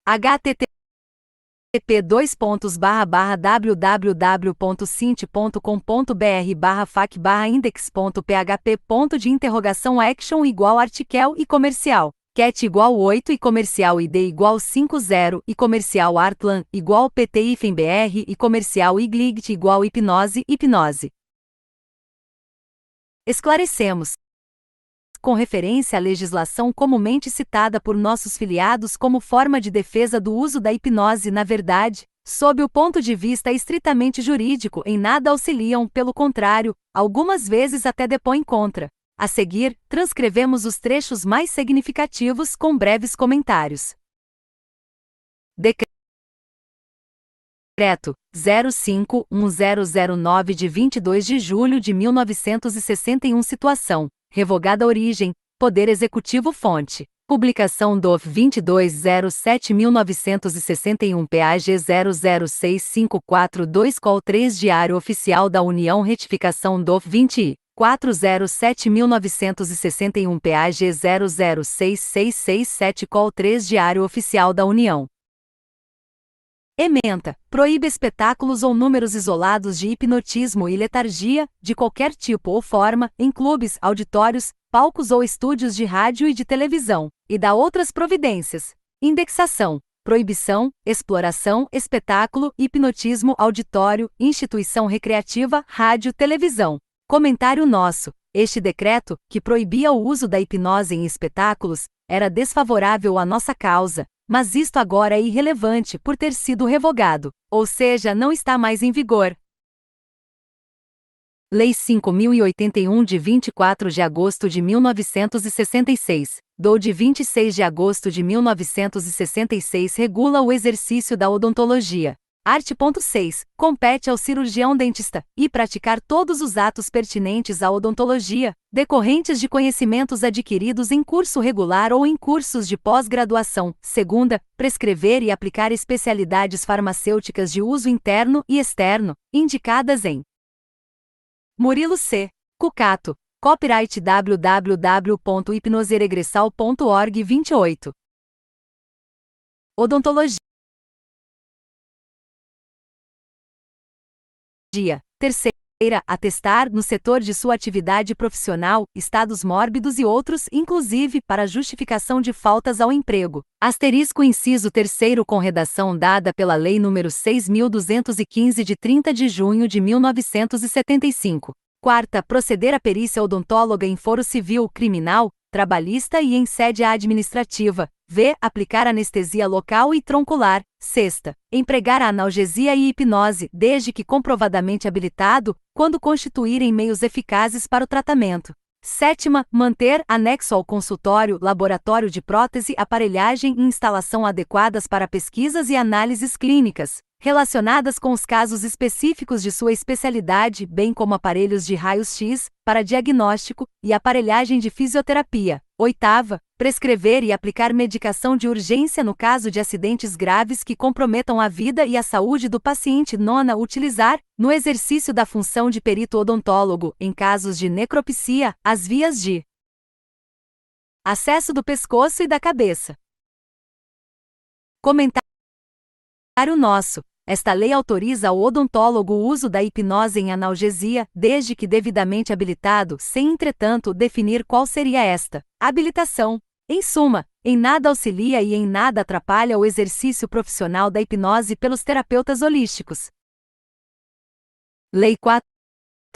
http://www.cint.com.br/fac/index.php. Action = article e comercial. CAT igual 8 e comercial ID igual 50 e comercial Artlan igual PT-BR e comercial IGLIGT igual hipnose. Esclarecemos. Com referência à legislação comumente citada por nossos filiados como forma de defesa do uso da hipnose, na verdade, sob o ponto de vista estritamente jurídico, em nada auxiliam, pelo contrário, algumas vezes até depõem contra. A seguir, transcrevemos os trechos mais significativos com breves comentários. Decreto 05-1009 de 22 de julho de 1961. Situação: revogada origem, Poder Executivo. Fonte: publicação do 2207-1961 PAG 006542 Col 3 Diário Oficial da União. Retificação do 407-1961 PAG 006667 Col 3 Diário Oficial da União. Ementa: proíbe espetáculos ou números isolados de hipnotismo e letargia, de qualquer tipo ou forma, em clubes, auditórios, palcos ou estúdios de rádio e de televisão, e dá outras providências. Indexação: proibição, exploração, espetáculo, hipnotismo, auditório, instituição recreativa, rádio, televisão. Comentário nosso: este decreto, que proibia o uso da hipnose em espetáculos, era desfavorável à nossa causa, mas isto agora é irrelevante por ter sido revogado, ou seja, não está mais em vigor. Lei 5.081 de 24 de agosto de 1966, do de 26 de agosto de 1966 regula o exercício da odontologia. Art. 6. Compete ao cirurgião dentista e praticar todos os atos pertinentes à odontologia, decorrentes de conhecimentos adquiridos em curso regular ou em cursos de pós-graduação. Segunda, prescrever e aplicar especialidades farmacêuticas de uso interno e externo, indicadas em Murilo C. Cucato. Copyright www.hipnoseregressal.org 28. Odontologia. Terceira, atestar, no setor de sua atividade profissional, estados mórbidos e outros, inclusive para justificação de faltas ao emprego. Asterisco inciso 3º com redação dada pela Lei nº 6.215 de 30 de junho de 1975. Quarta, proceder à perícia odontóloga em foro civil, criminal, trabalhista e em sede administrativa. V. Aplicar anestesia local e troncular. Sexta, empregar a analgesia e hipnose, desde que comprovadamente habilitado, quando constituírem meios eficazes para o tratamento. Sétima, manter, anexo ao consultório, laboratório de prótese, aparelhagem e instalação adequadas para pesquisas e análises clínicas, relacionadas com os casos específicos de sua especialidade, bem como aparelhos de raios-x, para diagnóstico, e aparelhagem de fisioterapia. Oitava, prescrever e aplicar medicação de urgência no caso de acidentes graves que comprometam a vida e a saúde do paciente. Nona, utilizar, no exercício da função de perito odontólogo, em casos de necropsia, as vias de acesso do pescoço e da cabeça. Comentário nosso: esta lei autoriza ao odontólogo o uso da hipnose em analgesia, desde que devidamente habilitado, sem entretanto definir qual seria esta habilitação. Em suma, em nada auxilia e em nada atrapalha o exercício profissional da hipnose pelos terapeutas holísticos. Lei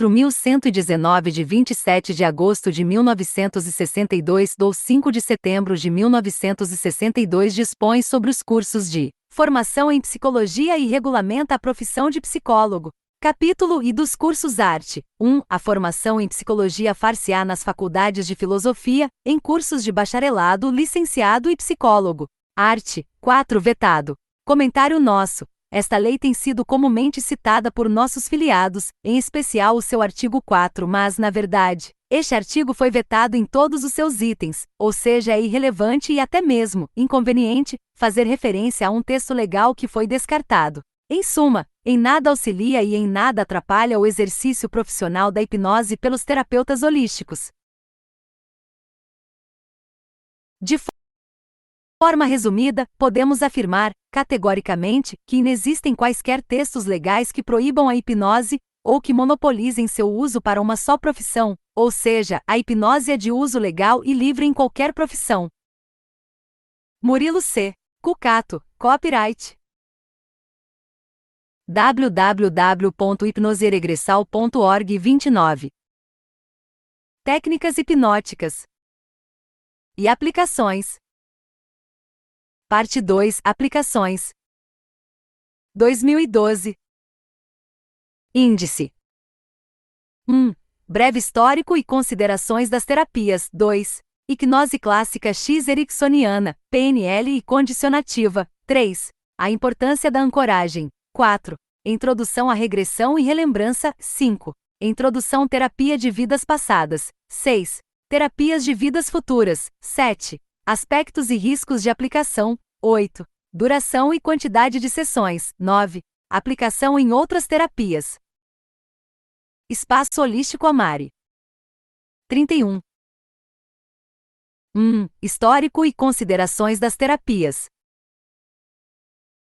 4.119 de 27 de agosto de 1962 do 5 de setembro de 1962 dispõe sobre os cursos de formação em psicologia e regulamenta a profissão de psicólogo. Capítulo I dos cursos Art. 1. A formação em psicologia far-se-á nas faculdades de filosofia, em cursos de bacharelado, licenciado e psicólogo. Art. 4. Vetado. Comentário nosso: esta lei tem sido comumente citada por nossos filiados, em especial o seu artigo 4, mas, na verdade, este artigo foi vetado em todos os seus itens, ou seja, é irrelevante e até mesmo inconveniente fazer referência a um texto legal que foi descartado. Em suma, em nada auxilia e em nada atrapalha o exercício profissional da hipnose pelos terapeutas holísticos. De forma resumida, podemos afirmar, categoricamente, que inexistem quaisquer textos legais que proíbam a hipnose, ou que monopolizem seu uso para uma só profissão, ou seja, a hipnose é de uso legal e livre em qualquer profissão. Murilo C. Cucato, copyright. www.hipnoseregressal.org 29. Técnicas hipnóticas e aplicações. Parte 2. Aplicações. 2012. Índice 1. Breve histórico e considerações das terapias. 2. Hipnose clássica X ericksoniana, PNL e condicionativa. 3. A importância da ancoragem. 4. Introdução à regressão e relembrança. 5. Introdução terapia de vidas passadas. 6. Terapias de vidas futuras. 7. Aspectos e riscos de aplicação. 8. Duração e quantidade de sessões. 9. Aplicação em outras terapias. Espaço Holístico Amari. 31. Histórico e considerações das terapias.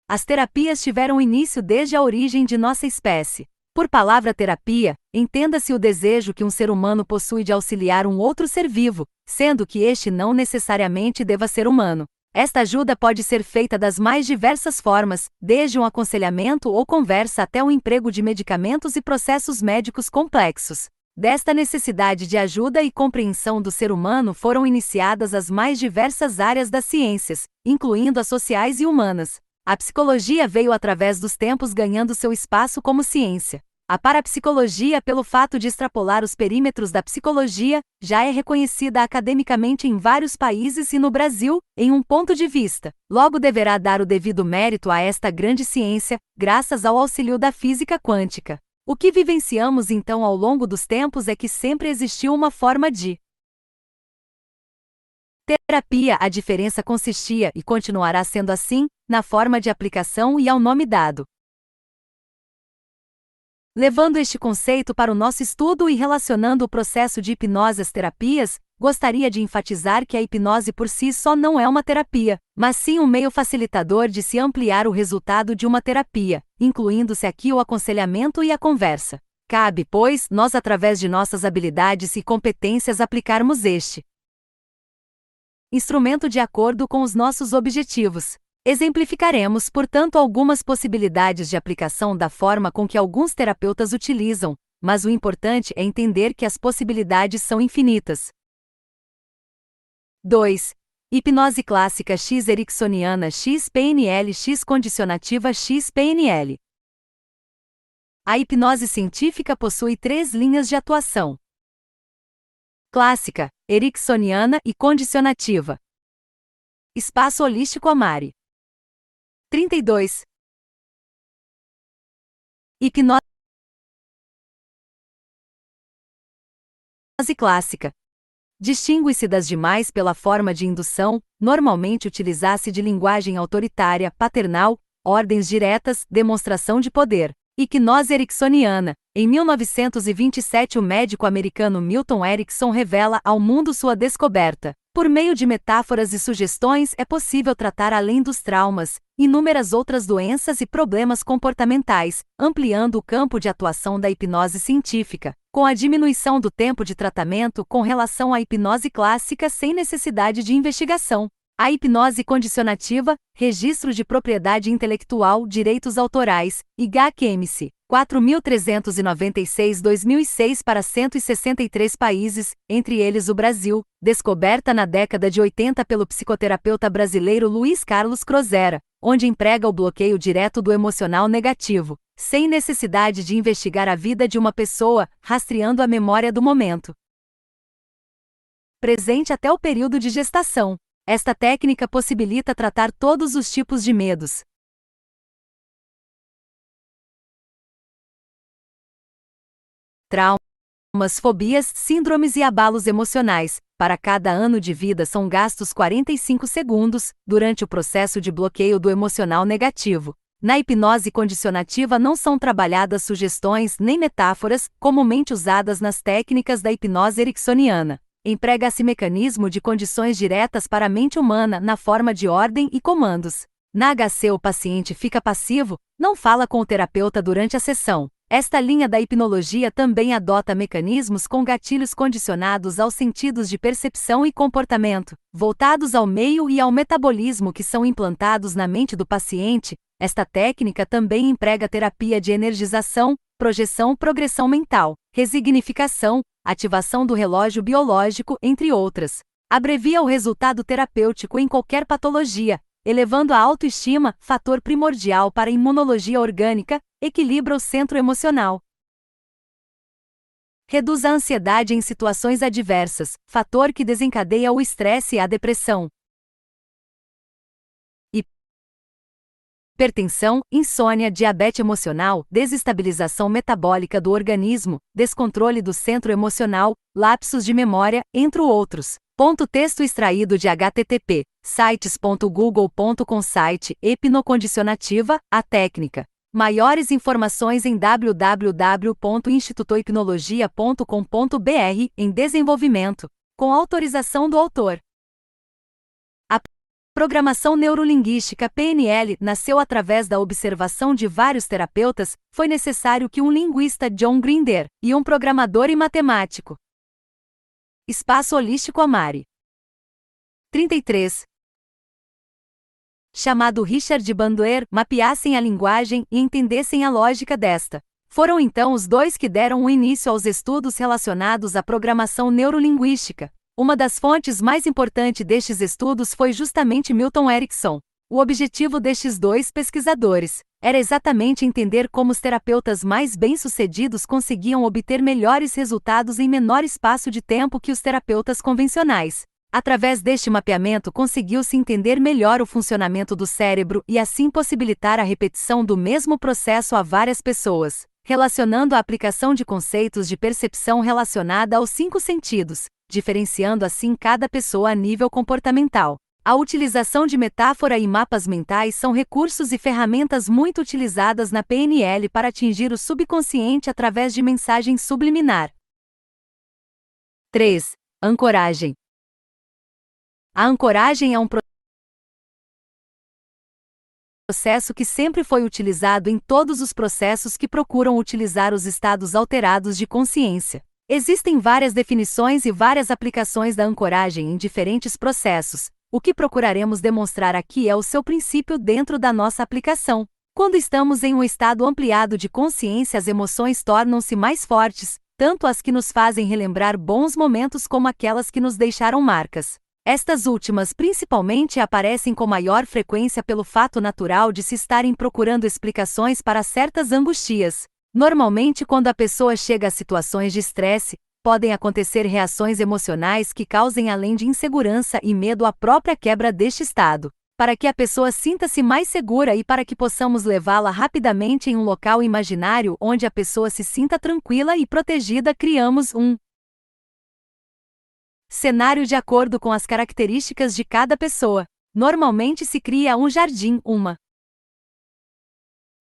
As terapias tiveram início desde a origem de nossa espécie. Por palavra terapia, entenda-se o desejo que um ser humano possui de auxiliar um outro ser vivo, sendo que este não necessariamente deva ser humano. Esta ajuda pode ser feita das mais diversas formas, desde um aconselhamento ou conversa até o emprego de medicamentos e processos médicos complexos. Desta necessidade de ajuda e compreensão do ser humano foram iniciadas as mais diversas áreas das ciências, incluindo as sociais e humanas. A psicologia veio através dos tempos ganhando seu espaço como ciência. A parapsicologia, pelo fato de extrapolar os perímetros da psicologia, já é reconhecida academicamente em vários países e no Brasil, em um ponto de vista. Logo deverá dar o devido mérito a esta grande ciência, graças ao auxílio da física quântica. O que vivenciamos então ao longo dos tempos é que sempre existiu uma forma de terapia. A diferença consistia, e continuará sendo assim, na forma de aplicação e ao nome dado. Levando este conceito para o nosso estudo e relacionando o processo de hipnose às terapias, gostaria de enfatizar que a hipnose por si só não é uma terapia, mas sim um meio facilitador de se ampliar o resultado de uma terapia, incluindo-se aqui o aconselhamento e a conversa. Cabe, pois, nós através de nossas habilidades e competências aplicarmos este instrumento de acordo com os nossos objetivos. Exemplificaremos, portanto, algumas possibilidades de aplicação da forma com que alguns terapeutas utilizam, mas o importante é entender que as possibilidades são infinitas. 2. Hipnose clássica X ericksoniana X PNL X condicionativa X PNL. A hipnose científica possui 3 linhas de atuação: clássica, ericksoniana e condicionativa. Espaço Holístico Amari. 32. Hipnose clássica. Distingue-se das demais pela forma de indução, normalmente utiliza-se de linguagem autoritária, paternal, ordens diretas, demonstração de poder. Hipnose ericksoniana. Em 1927 o médico americano Milton Erickson revela ao mundo sua descoberta. Por meio de metáforas e sugestões é possível tratar além dos traumas, inúmeras outras doenças e problemas comportamentais, ampliando o campo de atuação da hipnose científica, com a diminuição do tempo de tratamento com relação à hipnose clássica sem necessidade de investigação. A hipnose condicionativa, registro de propriedade intelectual, direitos autorais, IGAC-MC, 4.396/2006 para 163 países, entre eles o Brasil, descoberta na década de 80 pelo psicoterapeuta brasileiro Luiz Carlos Crozera, onde emprega o bloqueio direto do emocional negativo, sem necessidade de investigar a vida de uma pessoa, rastreando a memória do momento presente até o período de gestação. Esta técnica possibilita tratar todos os tipos de medos, traumas, fobias, síndromes e abalos emocionais. Para cada ano de vida são gastos 45 segundos, durante o processo de bloqueio do emocional negativo. Na hipnose condicionativa não são trabalhadas sugestões nem metáforas, comumente usadas nas técnicas da hipnose ericksoniana. Emprega-se mecanismo de condições diretas para a mente humana na forma de ordem e comandos. Na HC o paciente fica passivo, não fala com o terapeuta durante a sessão. Esta linha da hipnologia também adota mecanismos com gatilhos condicionados aos sentidos de percepção e comportamento, voltados ao meio e ao metabolismo que são implantados na mente do paciente. Esta técnica também emprega terapia de energização, projeção, progressão mental, resignificação, ativação do relógio biológico, entre outras. Abrevia o resultado terapêutico em qualquer patologia, elevando a autoestima, fator primordial para a imunologia orgânica, equilibra o centro emocional. Reduz a ansiedade em situações adversas, fator que desencadeia o estresse e a depressão. Hipertensão, insônia, diabetes emocional, desestabilização metabólica do organismo, descontrole do centro emocional, lapsos de memória, entre outros. Texto extraído de http://sites.google.com. Site hipnocondicionativa, a técnica. Maiores informações em www.institutohipnologia.com.br, em desenvolvimento, com autorização do autor. A programação neurolinguística PNL nasceu através da observação de vários terapeutas. Foi necessário que um linguista, John Grinder, e um programador e matemático, Espaço Holístico Amari 33, chamado Richard Bandler, mapeassem a linguagem e entendessem a lógica desta. Foram então os dois que deram o início aos estudos relacionados à programação neurolinguística. Uma das fontes mais importantes destes estudos foi justamente Milton Erickson. O objetivo destes dois pesquisadores era exatamente entender como os terapeutas mais bem-sucedidos conseguiam obter melhores resultados em menor espaço de tempo que os terapeutas convencionais. Através deste mapeamento conseguiu-se entender melhor o funcionamento do cérebro e assim possibilitar a repetição do mesmo processo a várias pessoas, relacionando a aplicação de conceitos de percepção relacionada aos 5 sentidos, diferenciando assim cada pessoa a nível comportamental. A utilização de metáfora e mapas mentais são recursos e ferramentas muito utilizadas na PNL para atingir o subconsciente através de mensagem subliminar. 3. Ancoragem. A ancoragem é um processo que sempre foi utilizado em todos os processos que procuram utilizar os estados alterados de consciência. Existem várias definições e várias aplicações da ancoragem em diferentes processos. O que procuraremos demonstrar aqui é o seu princípio dentro da nossa aplicação. Quando estamos em um estado ampliado de consciência, as emoções tornam-se mais fortes, tanto as que nos fazem relembrar bons momentos como aquelas que nos deixaram marcas. Estas últimas principalmente aparecem com maior frequência pelo fato natural de se estarem procurando explicações para certas angustias. Normalmente, quando a pessoa chega a situações de estresse, podem acontecer reações emocionais que causem, além de insegurança e medo, a própria quebra deste estado. Para que a pessoa sinta-se mais segura e para que possamos levá-la rapidamente em um local imaginário onde a pessoa se sinta tranquila e protegida, criamos um cenário de acordo com as características de cada pessoa. Normalmente se cria um jardim, uma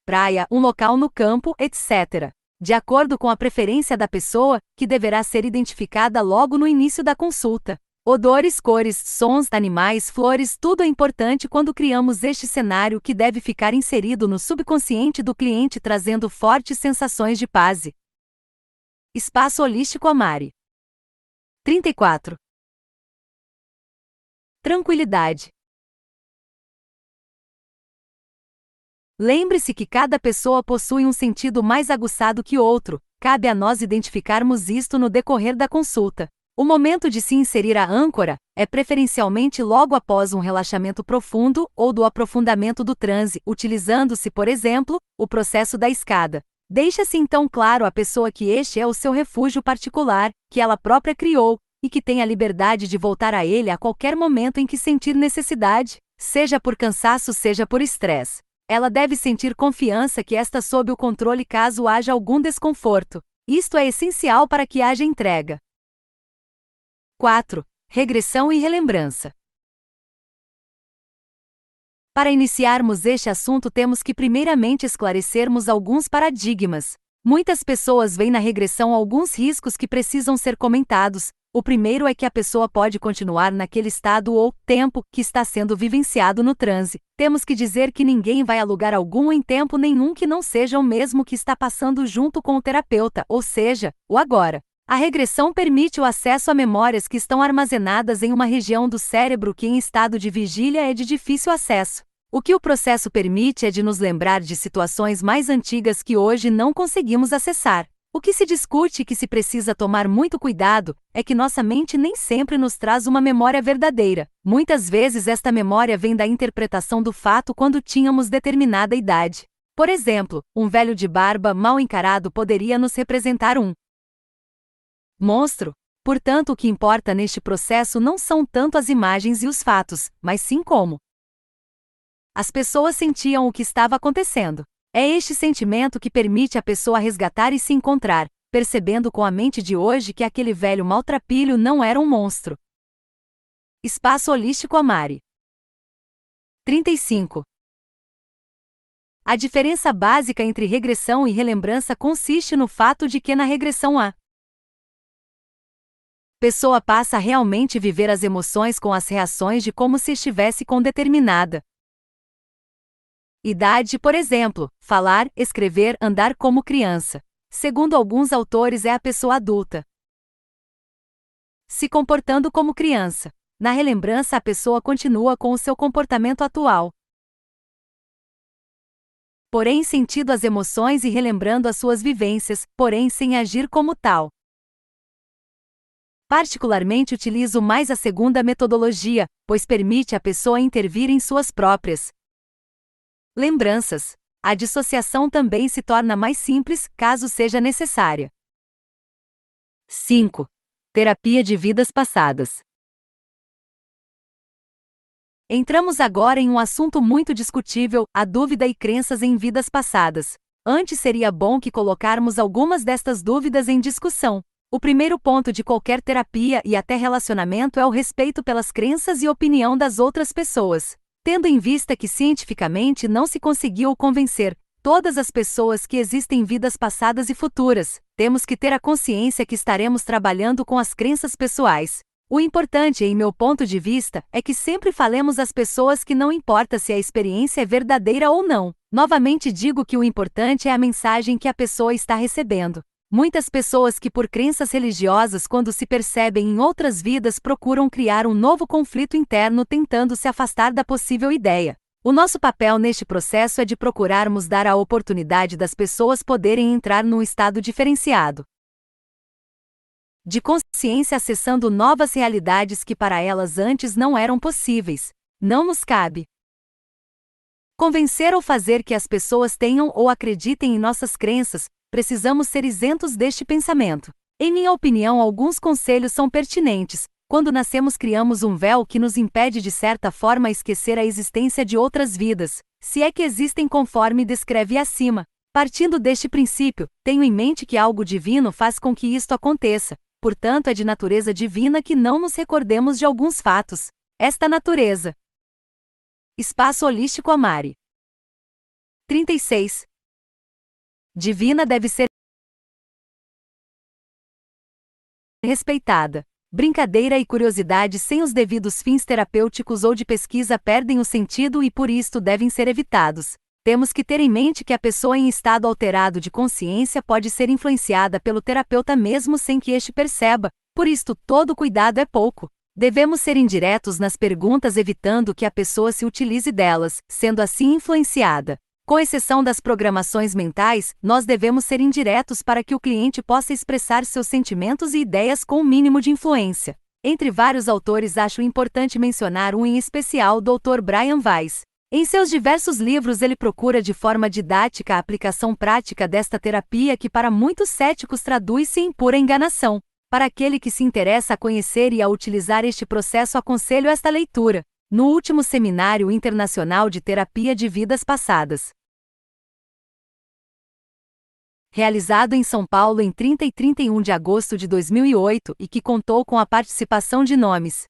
praia, um local no campo, etc., de acordo com a preferência da pessoa, que deverá ser identificada logo no início da consulta. Odores, cores, sons, animais, flores, tudo é importante quando criamos este cenário que deve ficar inserido no subconsciente do cliente, trazendo fortes sensações de paz. Espaço Holístico Amari 34. Tranquilidade. Lembre-se que cada pessoa possui um sentido mais aguçado que outro, cabe a nós identificarmos isto no decorrer da consulta. O momento de se inserir a âncora é preferencialmente logo após um relaxamento profundo ou do aprofundamento do transe, utilizando-se, por exemplo, o processo da escada. Deixa-se então claro à pessoa que este é o seu refúgio particular, que ela própria criou, e que tem a liberdade de voltar a ele a qualquer momento em que sentir necessidade, seja por cansaço, seja por estresse. Ela deve sentir confiança que está sob o controle caso haja algum desconforto. Isto é essencial para que haja entrega. 4. Regressão e relembrança. Para iniciarmos este assunto, temos que primeiramente esclarecermos alguns paradigmas. Muitas pessoas veem na regressão alguns riscos que precisam ser comentados. O primeiro é que a pessoa pode continuar naquele estado ou tempo que está sendo vivenciado no transe. Temos que dizer que ninguém vai a lugar algum em tempo nenhum que não seja o mesmo que está passando junto com o terapeuta, ou seja, o agora. A regressão permite o acesso a memórias que estão armazenadas em uma região do cérebro que em estado de vigília é de difícil acesso. O que o processo permite é de nos lembrar de situações mais antigas que hoje não conseguimos acessar. O que se discute e que se precisa tomar muito cuidado é que nossa mente nem sempre nos traz uma memória verdadeira. Muitas vezes esta memória vem da interpretação do fato quando tínhamos determinada idade. Por exemplo, um velho de barba mal encarado poderia nos representar um monstro. Portanto, o que importa neste processo não são tanto as imagens e os fatos, mas sim como as pessoas sentiam o que estava acontecendo. É este sentimento que permite a pessoa resgatar e se encontrar, percebendo com a mente de hoje que aquele velho maltrapilho não era um monstro. Espaço holístico Amari. 35. A diferença básica entre regressão e relembrança consiste no fato de que na regressão a pessoa passa a realmente viver as emoções com as reações de como se estivesse com determinada idade, por exemplo, falar, escrever, andar como criança. Segundo alguns autores, é a pessoa adulta se comportando como criança. Na relembrança, a pessoa continua com o seu comportamento atual, porém sentindo as emoções e relembrando as suas vivências, porém sem agir como tal. Particularmente utilizo mais a segunda metodologia, pois permite à pessoa intervir em suas próprias lembranças. A dissociação também se torna mais simples, caso seja necessária. 5. Terapia de vidas passadas. Entramos agora em um assunto muito discutível, a dúvida e crenças em vidas passadas. Antes seria bom que colocarmos algumas destas dúvidas em discussão. O primeiro ponto de qualquer terapia e até relacionamento é o respeito pelas crenças e opinião das outras pessoas. Tendo em vista que cientificamente não se conseguiu convencer todas as pessoas que existem vidas passadas e futuras, temos que ter a consciência que estaremos trabalhando com as crenças pessoais. O importante, em meu ponto de vista, é que sempre falemos às pessoas que não importa se a experiência é verdadeira ou não. Novamente digo que o importante é a mensagem que a pessoa está recebendo. Muitas pessoas que por crenças religiosas quando se percebem em outras vidas procuram criar um novo conflito interno tentando se afastar da possível ideia. O nosso papel neste processo é de procurarmos dar a oportunidade das pessoas poderem entrar num estado diferenciado de consciência acessando novas realidades que para elas antes não eram possíveis. Não nos cabe convencer ou fazer que as pessoas tenham ou acreditem em nossas crenças, precisamos ser isentos deste pensamento. Em minha opinião, alguns conselhos são pertinentes. Quando nascemos, criamos um véu que nos impede de certa forma esquecer a existência de outras vidas, se é que existem conforme descreve acima. Partindo deste princípio, tenho em mente que algo divino faz com que isto aconteça, portanto é de natureza divina que não nos recordemos de alguns fatos. Esta natureza. Espaço holístico Amari. 36. Divina deve ser respeitada. Brincadeira e curiosidade sem os devidos fins terapêuticos ou de pesquisa perdem o sentido e por isto devem ser evitados. Temos que ter em mente que a pessoa em estado alterado de consciência pode ser influenciada pelo terapeuta mesmo sem que este perceba, por isto todo cuidado é pouco. Devemos ser indiretos nas perguntas evitando que a pessoa se utilize delas, sendo assim influenciada. Com exceção das programações mentais, nós devemos ser indiretos para que o cliente possa expressar seus sentimentos e ideias com o mínimo de influência. Entre vários autores acho importante mencionar um em especial, Dr. Brian Weiss. Em seus diversos livros ele procura de forma didática a aplicação prática desta terapia que para muitos céticos traduz-se em pura enganação. Para aquele que se interessa a conhecer e a utilizar este processo, aconselho esta leitura. No último Seminário Internacional de Terapia de Vidas Passadas, realizado em São Paulo em 30 e 31 de agosto de 2008 e que contou com a participação de nomes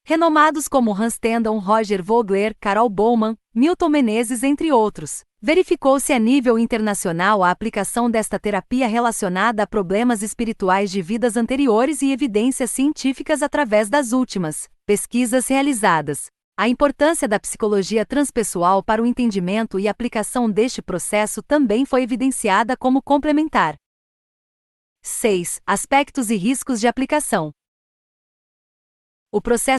renomados como Hans Tendon, Roger Vogler, Carol Bowman, Milton Menezes, entre outros. Verificou-se a nível internacional a aplicação desta terapia relacionada a problemas espirituais de vidas anteriores e evidências científicas através das últimas pesquisas realizadas. A importância da psicologia transpessoal para o entendimento e aplicação deste processo também foi evidenciada como complementar. 6. Aspectos e riscos de aplicação. O processo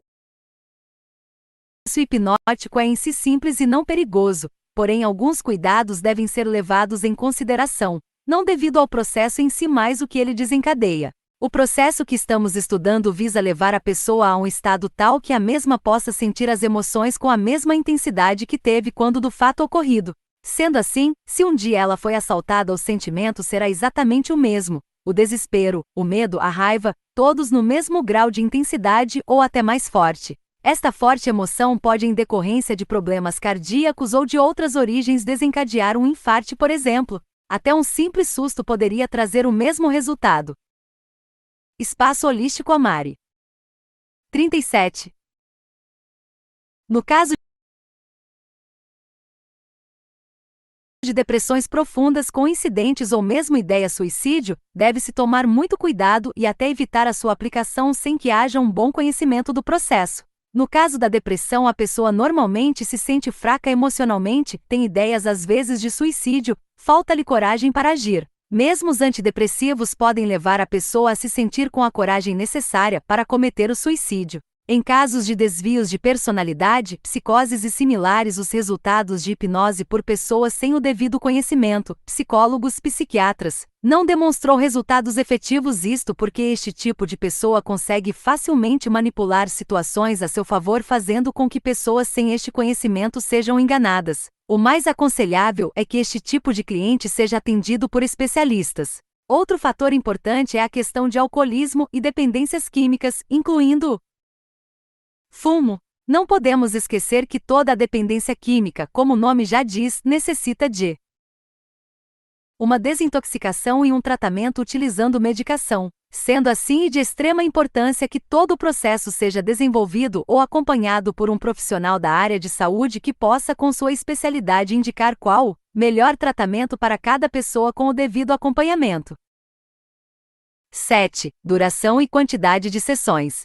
hipnótico é em si simples e não perigoso, porém alguns cuidados devem ser levados em consideração, não devido ao processo em si mais o que ele desencadeia. O processo que estamos estudando visa levar a pessoa a um estado tal que a mesma possa sentir as emoções com a mesma intensidade que teve quando do fato ocorrido. Sendo assim, se um dia ela foi assaltada, o sentimento será exatamente o mesmo. O desespero, o medo, a raiva, todos no mesmo grau de intensidade ou até mais forte. Esta forte emoção pode, em decorrência de problemas cardíacos ou de outras origens, desencadear um infarte, por exemplo. Até um simples susto poderia trazer o mesmo resultado. Espaço holístico Amari. 37. No caso de depressões profundas com incidentes ou mesmo ideia suicídio, deve-se tomar muito cuidado e até evitar a sua aplicação sem que haja um bom conhecimento do processo. No caso da depressão, a pessoa normalmente se sente fraca emocionalmente, tem ideias às vezes de suicídio, falta-lhe coragem para agir. Mesmo os antidepressivos podem levar a pessoa a se sentir com a coragem necessária para cometer o suicídio. Em casos de desvios de personalidade, psicoses e similares, os resultados de hipnose por pessoas sem o devido conhecimento, psicólogos, psiquiatras, não demonstrou resultados efetivos, isto porque este tipo de pessoa consegue facilmente manipular situações a seu favor, fazendo com que pessoas sem este conhecimento sejam enganadas. O mais aconselhável é que este tipo de cliente seja atendido por especialistas. Outro fator importante é a questão de alcoolismo e dependências químicas, incluindo fumo. Não podemos esquecer que toda a dependência química, como o nome já diz, necessita de uma desintoxicação e um tratamento utilizando medicação. Sendo assim, de extrema importância que todo o processo seja desenvolvido ou acompanhado por um profissional da área de saúde que possa, com sua especialidade, indicar qual o melhor tratamento para cada pessoa com o devido acompanhamento. 7. Duração e quantidade de sessões.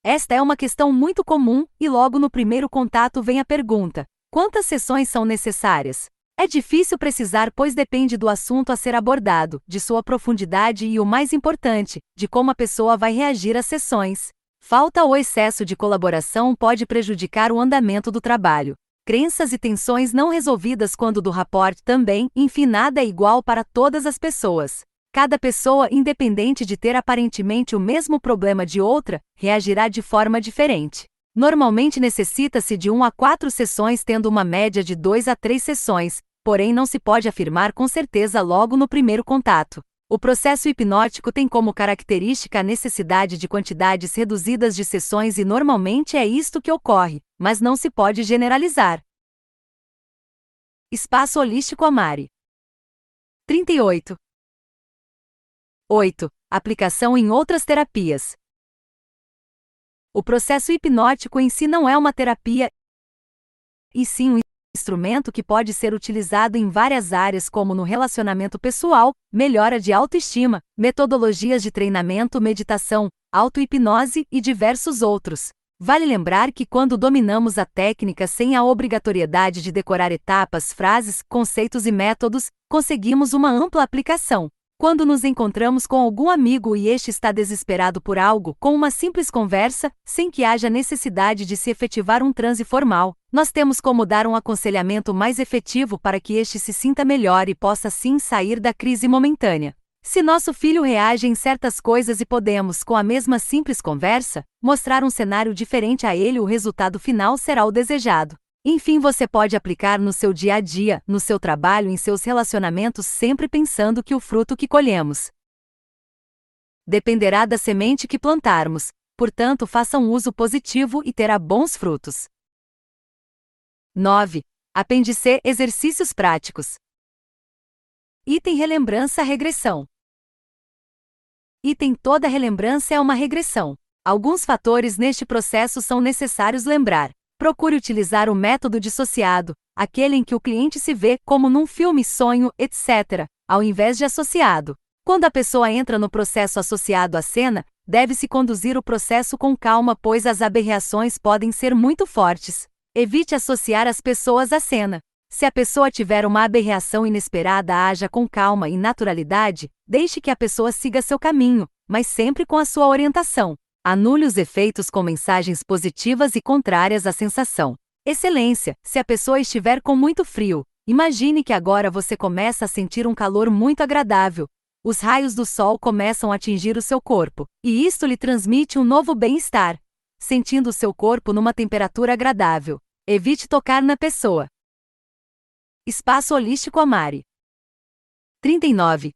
Esta é uma questão muito comum, e logo no primeiro contato vem a pergunta: quantas sessões são necessárias? É difícil precisar, pois depende do assunto a ser abordado, de sua profundidade e, o mais importante, de como a pessoa vai reagir às sessões. Falta ou excesso de colaboração pode prejudicar o andamento do trabalho. Crenças e tensões não resolvidas quando do rapport também, enfim, nada é igual para todas as pessoas. Cada pessoa, independente de ter aparentemente o mesmo problema de outra, reagirá de forma diferente. Normalmente necessita-se de 1 a 4 sessões, tendo uma média de 2 a 3 sessões, porém não se pode afirmar com certeza logo no primeiro contato. O processo hipnótico tem como característica a necessidade de quantidades reduzidas de sessões e normalmente é isto que ocorre, mas não se pode generalizar. Espaço holístico Amari. 38. 8. Aplicação em outras terapias. O processo hipnótico em si não é uma terapia, e sim um instrumento que pode ser utilizado em várias áreas, como no relacionamento pessoal, melhora de autoestima, metodologias de treinamento, meditação, auto-hipnose e diversos outros. Vale lembrar que quando dominamos a técnica sem a obrigatoriedade de decorar etapas, frases, conceitos e métodos, conseguimos uma ampla aplicação. Quando nos encontramos com algum amigo e este está desesperado por algo, com uma simples conversa, sem que haja necessidade de se efetivar um transe formal, nós temos como dar um aconselhamento mais efetivo para que este se sinta melhor e possa assim sair da crise momentânea. Se nosso filho reage em certas coisas e podemos, com a mesma simples conversa, mostrar um cenário diferente a ele, o resultado final será o desejado. Enfim, você pode aplicar no seu dia a dia, no seu trabalho, em seus relacionamentos, sempre pensando que o fruto que colhemos dependerá da semente que plantarmos, portanto, faça um uso positivo e terá bons frutos. 9. Apêndice, exercícios práticos. Item relembrança, regressão. Item toda relembrança é uma regressão. Alguns fatores neste processo são necessários lembrar. Procure utilizar o método dissociado, aquele em que o cliente se vê como num filme, sonho, etc., ao invés de associado. Quando a pessoa entra no processo associado à cena, deve-se conduzir o processo com calma, pois as aberrações podem ser muito fortes. Evite associar as pessoas à cena. Se a pessoa tiver uma aberração inesperada, haja com calma e naturalidade, deixe que a pessoa siga seu caminho, mas sempre com a sua orientação. Anule os efeitos com mensagens positivas e contrárias à sensação. Excelência, se a pessoa estiver com muito frio, imagine que agora você começa a sentir um calor muito agradável. Os raios do sol começam a atingir o seu corpo, e isto lhe transmite um novo bem-estar, sentindo o seu corpo numa temperatura agradável. Evite tocar na pessoa. Espaço holístico Amari. 39.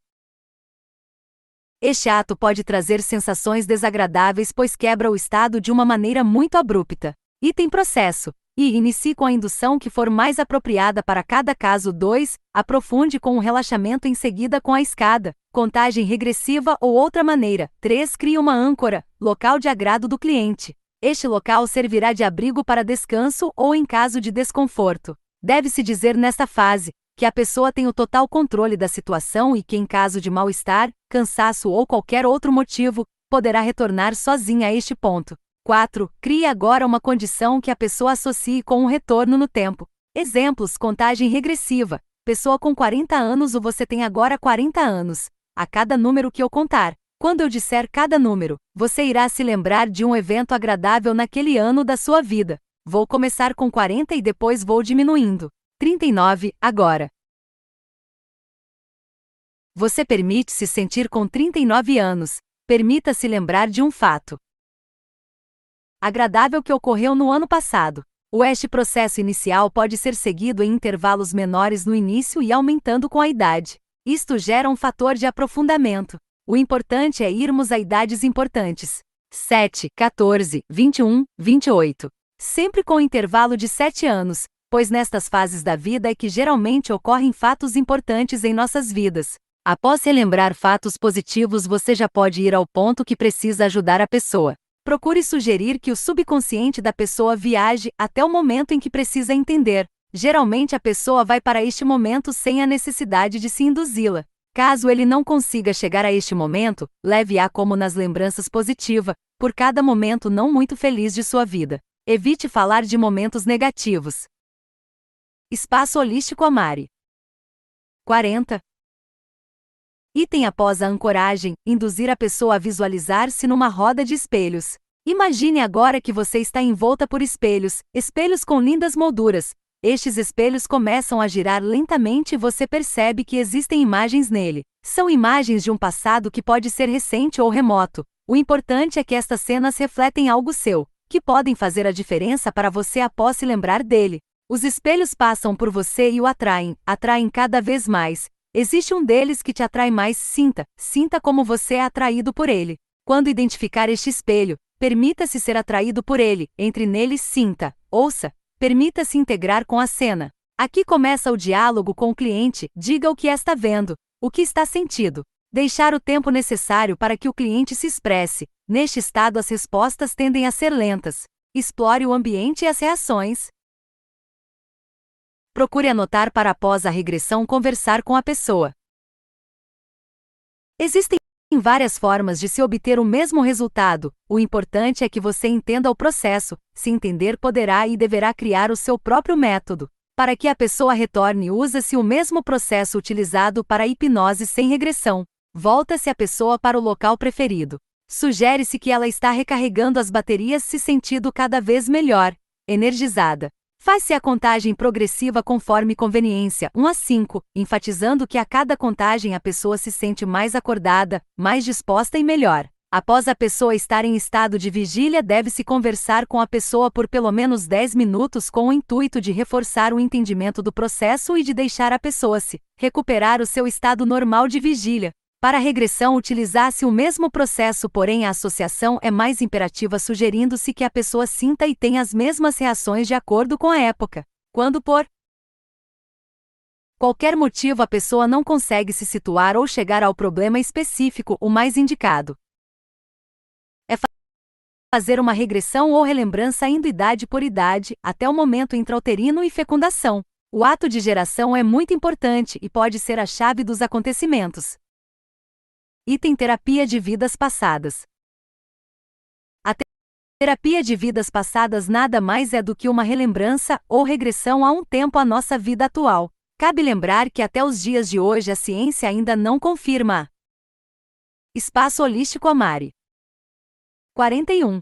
Este ato pode trazer sensações desagradáveis, pois quebra o estado de uma maneira muito abrupta. Item processo. E inicie com a indução que for mais apropriada para cada caso. 2. Aprofunde com o relaxamento, em seguida com a escada, contagem regressiva ou outra maneira. 3. Crie uma âncora, local de agrado do cliente. Este local servirá de abrigo para descanso ou em caso de desconforto. Deve-se dizer nesta fase que a pessoa tem o total controle da situação e que, em caso de mal-estar, cansaço ou qualquer outro motivo, poderá retornar sozinha a este ponto. 4. Crie agora uma condição que a pessoa associe com um retorno no tempo. Exemplos: contagem regressiva. Pessoa com 40 anos, ou você tem agora 40 anos. A cada número que eu contar, quando eu disser cada número, você irá se lembrar de um evento agradável naquele ano da sua vida. Vou começar com 40 e depois vou diminuindo. 39. Agora. Você permite-se sentir com 39 anos. Permita-se lembrar de um fato agradável que ocorreu no ano passado. Este processo inicial pode ser seguido em intervalos menores no início e aumentando com a idade. Isto gera um fator de aprofundamento. O importante é irmos a idades importantes. 7, 14, 21, 28. Sempre com intervalo de 7 anos, pois nestas fases da vida é que geralmente ocorrem fatos importantes em nossas vidas. Após relembrar fatos positivos, você já pode ir ao ponto que precisa ajudar a pessoa. Procure sugerir que o subconsciente da pessoa viaje até o momento em que precisa entender. Geralmente a pessoa vai para este momento sem a necessidade de se induzi-la. Caso ele não consiga chegar a este momento, leve-a como nas lembranças positiva, por cada momento não muito feliz de sua vida. Evite falar de momentos negativos. Espaço holístico Amari. 40. Item após a ancoragem, induzir a pessoa a visualizar-se numa roda de espelhos. Imagine agora que você está envolta por espelhos com lindas molduras. Estes espelhos começam a girar lentamente e você percebe que existem imagens nele. São imagens de um passado que pode ser recente ou remoto. O importante é que estas cenas refletem algo seu, que podem fazer a diferença para você após se lembrar dele. Os espelhos passam por você e o atraem cada vez mais. Existe um deles que te atrai mais. Sinta como você é atraído por ele. Quando identificar este espelho, permita-se ser atraído por ele, entre nele, sinta, ouça, permita-se integrar com a cena. Aqui começa o diálogo com o cliente, diga o que está vendo, o que está sentindo. Deixar o tempo necessário para que o cliente se expresse. Neste estado as respostas tendem a ser lentas. Explore o ambiente e as reações. Procure anotar para após a regressão conversar com a pessoa. Existem várias formas de se obter o mesmo resultado. O importante é que você entenda o processo. Se entender, poderá e deverá criar o seu próprio método. Para que a pessoa retorne, usa-se o mesmo processo utilizado para a hipnose sem regressão. Volta-se a pessoa para o local preferido. Sugere-se que ela está recarregando as baterias, se sentindo cada vez melhor, energizada. Faz-se a contagem progressiva conforme conveniência, 1 a 5, enfatizando que a cada contagem a pessoa se sente mais acordada, mais disposta e melhor. Após a pessoa estar em estado de vigília, deve-se conversar com a pessoa por pelo menos 10 minutos com o intuito de reforçar o entendimento do processo e de deixar a pessoa se recuperar o seu estado normal de vigília. Para a regressão, utilizar-se o mesmo processo, porém a associação é mais imperativa, sugerindo-se que a pessoa sinta e tenha as mesmas reações de acordo com a época. Quando por qualquer motivo a pessoa não consegue se situar ou chegar ao problema específico, o mais indicado é fazer uma regressão ou relembrança indo idade por idade, até o momento intrauterino e fecundação. O ato de geração é muito importante e pode ser a chave dos acontecimentos. Item terapia de vidas passadas. A terapia de vidas passadas nada mais é do que uma relembrança ou regressão a um tempo à nossa vida atual. Cabe lembrar que até os dias de hoje a ciência ainda não confirma. Espaço holístico Amari. 41.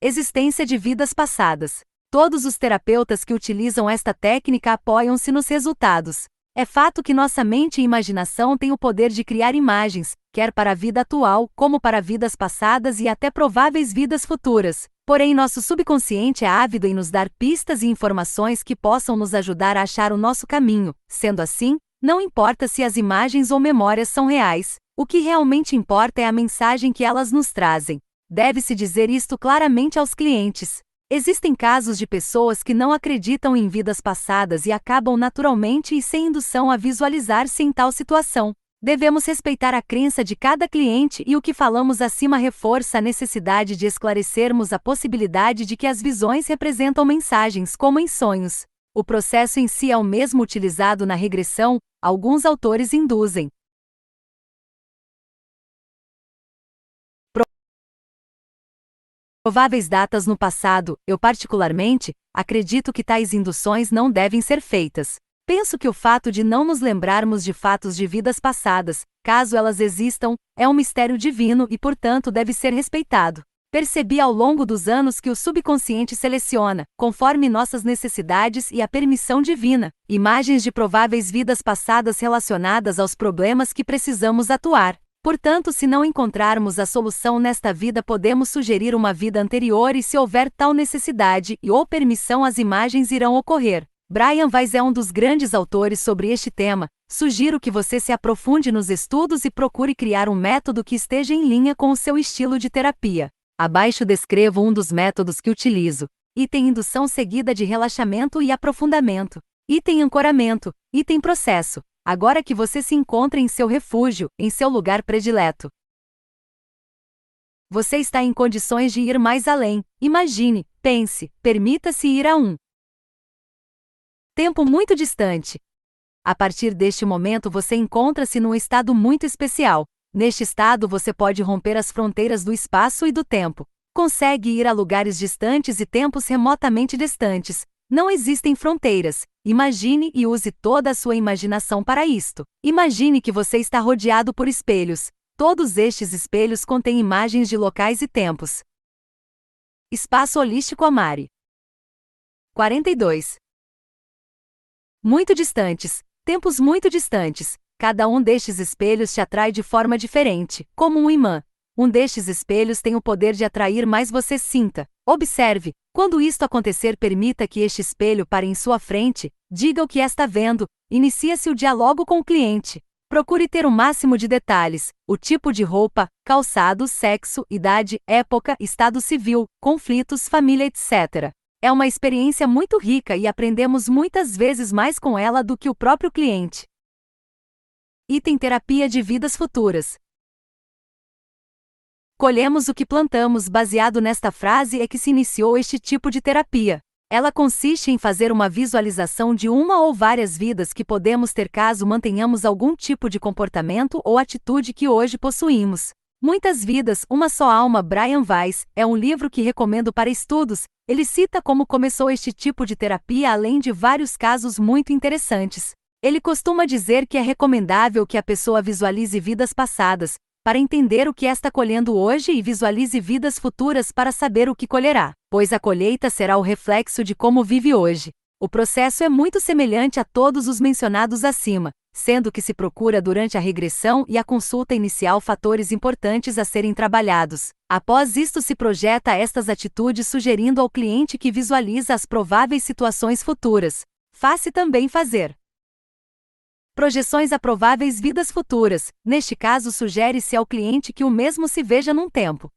Existência de vidas passadas. Todos os terapeutas que utilizam esta técnica apoiam-se nos resultados. É fato que nossa mente e imaginação têm o poder de criar imagens, quer para a vida atual, como para vidas passadas e até prováveis vidas futuras. Porém, nosso subconsciente é ávido em nos dar pistas e informações que possam nos ajudar a achar o nosso caminho. Sendo assim, não importa se as imagens ou memórias são reais, o que realmente importa é a mensagem que elas nos trazem. Deve-se dizer isto claramente aos clientes. Existem casos de pessoas que não acreditam em vidas passadas e acabam naturalmente e sem indução a visualizar-se em tal situação. Devemos respeitar a crença de cada cliente e o que falamos acima reforça a necessidade de esclarecermos a possibilidade de que as visões representam mensagens como em sonhos. O processo em si é o mesmo utilizado na regressão, alguns autores induzem. Prováveis datas no passado, eu particularmente, acredito que tais induções não devem ser feitas. Penso que o fato de não nos lembrarmos de fatos de vidas passadas, caso elas existam, é um mistério divino e portanto deve ser respeitado. Percebi ao longo dos anos que o subconsciente seleciona, conforme nossas necessidades e a permissão divina, imagens de prováveis vidas passadas relacionadas aos problemas que precisamos atuar. Portanto, se não encontrarmos a solução nesta vida, podemos sugerir uma vida anterior e se houver tal necessidade e ou permissão, as imagens irão ocorrer. Brian Weiss é um dos grandes autores sobre este tema. Sugiro que você se aprofunde nos estudos e procure criar um método que esteja em linha com o seu estilo de terapia. Abaixo descrevo um dos métodos que utilizo. Item indução seguida de relaxamento e aprofundamento. Item ancoramento. Item processo. Agora que você se encontra em seu refúgio, em seu lugar predileto, você está em condições de ir mais além. Imagine, pense, permita-se ir a um tempo muito distante. A partir deste momento você encontra-se num estado muito especial. Neste estado você pode romper as fronteiras do espaço e do tempo. Consegue ir a lugares distantes e tempos remotamente distantes. Não existem fronteiras. Imagine e use toda a sua imaginação para isto. Imagine que você está rodeado por espelhos. Todos estes espelhos contêm imagens de locais e tempos. Espaço holístico Amari. 42. Muito distantes. Tempos muito distantes. Cada um destes espelhos te atrai de forma diferente, como um imã. Um destes espelhos tem o poder de atrair mais você sinta. Observe. Quando isto acontecer, permita que este espelho pare em sua frente, diga o que está vendo, inicia-se o diálogo com o cliente. Procure ter o máximo de detalhes, o tipo de roupa, calçado, sexo, idade, época, estado civil, conflitos, família, etc. É uma experiência muito rica e aprendemos muitas vezes mais com ela do que o próprio cliente. Item terapia de vidas futuras. Colhemos o que plantamos. Baseado nesta frase é que se iniciou este tipo de terapia. Ela consiste em fazer uma visualização de uma ou várias vidas que podemos ter caso mantenhamos algum tipo de comportamento ou atitude que hoje possuímos. Muitas vidas, uma só alma. Brian Weiss é um livro que recomendo para estudos. Ele cita como começou este tipo de terapia além de vários casos muito interessantes. Ele costuma dizer que é recomendável que a pessoa visualize vidas passadas, para entender o que está colhendo hoje e visualize vidas futuras para saber o que colherá, pois a colheita será o reflexo de como vive hoje. O processo é muito semelhante a todos os mencionados acima, sendo que se procura durante a regressão e a consulta inicial fatores importantes a serem trabalhados. Após isto se projeta estas atitudes sugerindo ao cliente que visualiza as prováveis situações futuras. Faça também fazer projeções a prováveis vidas futuras. Neste caso, sugere-se ao cliente que o mesmo se veja num tempo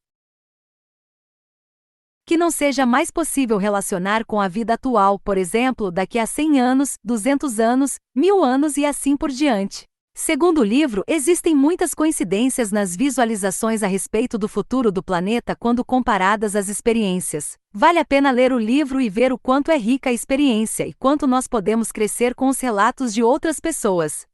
que não seja mais possível relacionar com a vida atual, por exemplo, daqui a 100 anos, 200 anos, 1000 anos e assim por diante. Segundo o livro, existem muitas coincidências nas visualizações a respeito do futuro do planeta quando comparadas às experiências. Vale a pena ler o livro e ver o quanto é rica a experiência e quanto nós podemos crescer com os relatos de outras pessoas.